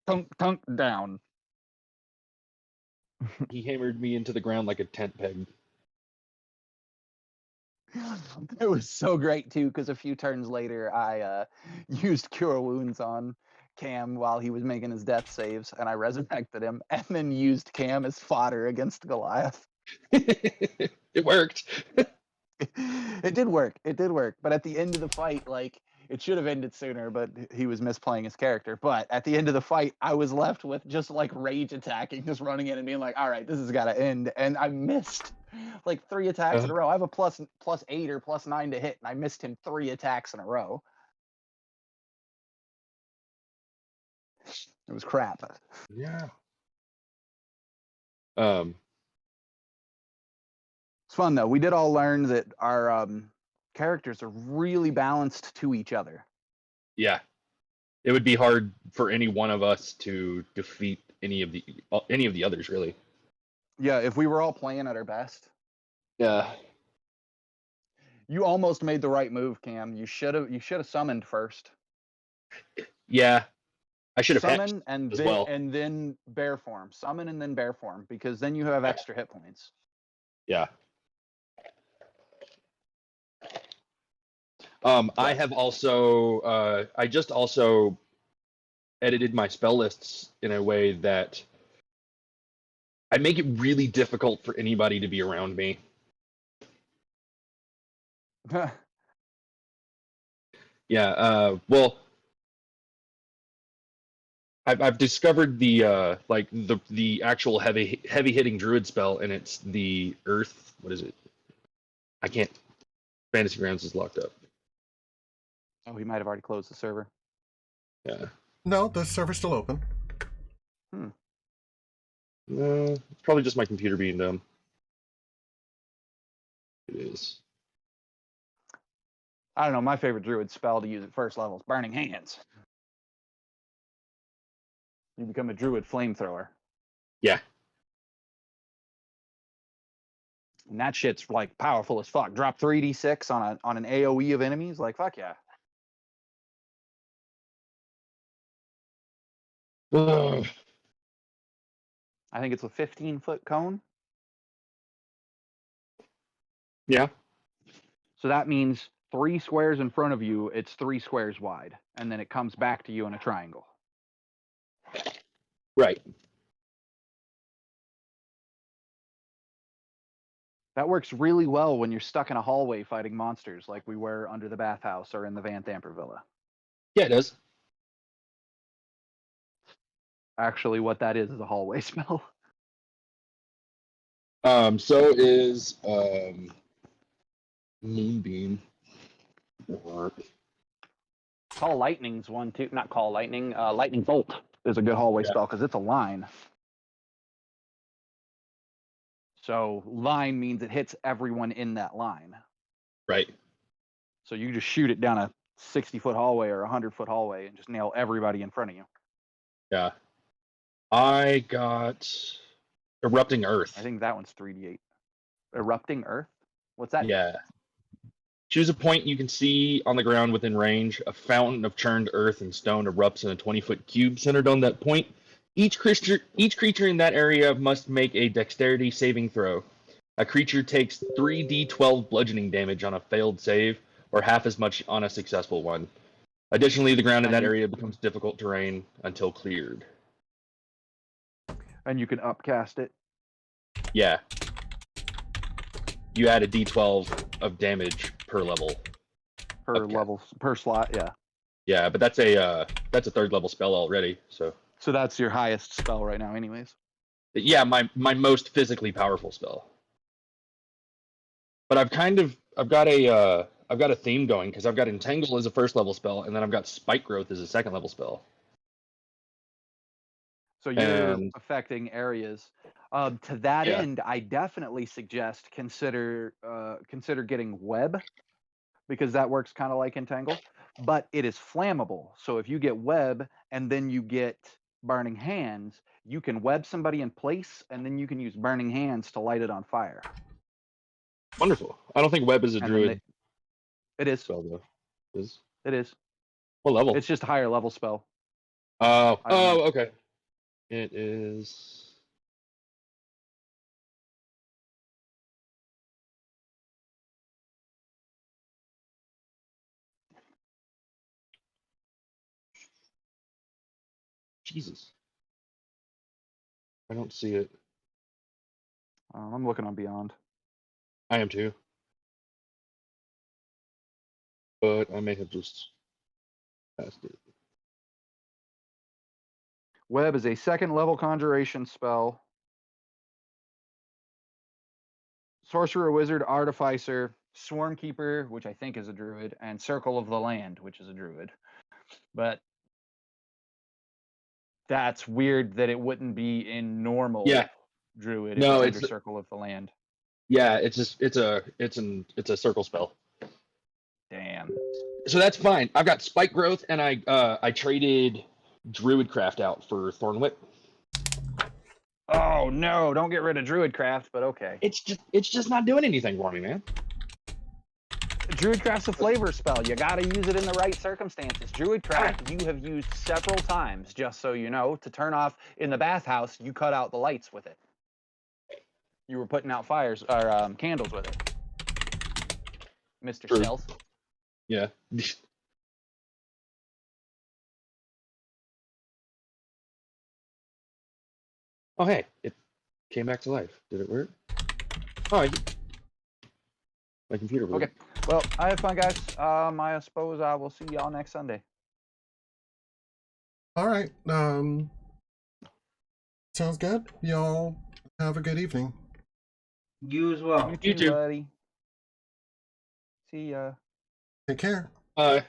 S1: Tunk down.
S3: He hammered me into the ground like a tent peg.
S1: It was so great too, because a few turns later I used Cure Wounds on Cam while he was making his death saves, and I resurrected him, and then used Cam as fodder against Goliath.
S3: It worked.
S1: It did work. It did work. But at the end of the fight, like, it should have ended sooner, but he was misplaying his character. But at the end of the fight, I was left with just like rage attacking, just running in and being like, all right, this has got to end. And I missed like 3 attacks in a row. I have a plus 8 or plus 9 to hit, and I missed him 3 attacks in a row. It was crap.
S3: Yeah.
S1: It's fun though. We did all learn that our characters are really balanced to each other.
S3: Yeah. It would be hard for any one of us to defeat any of the others, really.
S1: Yeah, if we were all playing at our best.
S3: Yeah.
S1: You almost made the right move, Cam. You should have summoned first.
S3: Yeah. I should have
S1: summon and
S3: as
S1: then
S3: well.
S1: and then bear form. Summon and then bear form, because then you have extra hit points.
S3: Yeah. I have also I just also edited my spell lists in a way that I make it really difficult for anybody to be around me. Yeah, well, I've discovered the the actual heavy hitting druid spell, and it's the earth. What is it? I can't. Fantasy Grounds is locked up.
S1: Oh, he might have already closed the server.
S3: Yeah.
S2: No, the server's still open.
S3: No, it's probably just my computer being dumb. It is.
S1: I don't know. My favorite druid spell to use at first level is Burning Hands. You become a druid flamethrower.
S3: Yeah.
S1: And that shit's like powerful as fuck. Drop 3d6 on an AoE of enemies. Like, fuck yeah.
S3: Ugh.
S1: I think it's a 15-foot cone.
S3: Yeah.
S1: So that means 3 squares in front of you, it's 3 squares wide. And then it comes back to you in a triangle.
S3: Right.
S1: That works really well when you're stuck in a hallway fighting monsters like we were under the bathhouse or in the Van Damper Villa.
S3: Yeah, it does.
S1: Actually, what that is a hallway spell.
S3: So is Moonbeam.
S1: Call Lightning's one too. Not Call Lightning. Lightning Bolt is a good hallway spell because it's a line. So line means it hits everyone in that line.
S3: Right.
S1: So you just shoot it down a 60-foot hallway or a 100-foot hallway and just nail everybody in front of you.
S3: Yeah. I got Erupting Earth.
S1: I think that one's 3d8. Erupting Earth? What's that?
S3: Yeah. Choose a point you can see on the ground within range. A fountain of churned earth and stone erupts in a 20-foot cube centered on that point. Each creature in that area must make a dexterity saving throw. A creature takes 3d12 bludgeoning damage on a failed save, or half as much on a successful one. Additionally, the ground in that area becomes difficult terrain until cleared.
S1: And you can upcast it.
S3: Yeah. You add a d12 of damage per level.
S1: Per
S3: Okay.
S1: level, per slot, yeah.
S3: Yeah, but that's a 3rd level spell already. So
S1: that's your highest spell right now, anyways.
S3: yeah, my most physically powerful spell. But I've got a theme going because I've got Entangle as a 1st level spell, and then I've got Spike Growth as a 2nd level spell.
S1: So you're
S3: And-
S1: affecting areas. To that
S3: Yeah.
S1: end, I definitely suggest consider getting Web, because that works kind of like Entangle, but it is flammable. So if you get Web and then you get Burning Hands, you can web somebody in place, and then you can use Burning Hands to light it on fire.
S3: Wonderful. I don't think Web is a
S1: And then
S3: druid
S1: It is.
S3: spell though. Is
S1: It is.
S3: what level?
S1: It's just a higher level spell.
S3: Oh,
S1: I don't know.
S3: okay. It is. Jesus. I don't see it.
S1: I'm looking on Beyond.
S3: I am too. But I may have just passed it.
S1: Web is a 2nd level conjuration spell. Sorcerer, Wizard, Artificer, Swarmkeeper, which I think is a druid, and Circle of the Land, which is a druid. But that's weird that it wouldn't be in normal druid if
S3: No,
S1: it's
S3: it's
S1: under Circle of the Land.
S3: Yeah, it's just it's a circle spell.
S1: Damn.
S3: So that's fine. I've got Spike Growth, and I traded Druidcraft out for Thornwhip.
S1: Oh no, don't get rid of Druidcraft, but okay.
S3: It's just not doing anything for me, man.
S1: Druidcraft's a flavor spell. You gotta use it in the right circumstances. Druidcraft, you have used several times, just so you know, to turn off in the bathhouse. You cut out the lights with it. You were putting out fires or candles with it, Mr.
S3: True.
S1: Stealth.
S3: Yeah. Oh hey, it came back to life. Did it work? Oh, my computer worked.
S1: Okay. Well, I had fun, guys. I suppose I will see y'all next Sunday.
S2: All right. Sounds good. Y'all have a good evening.
S6: You as well.
S3: You too.
S1: buddy. See ya.
S2: Take care.
S3: Bye.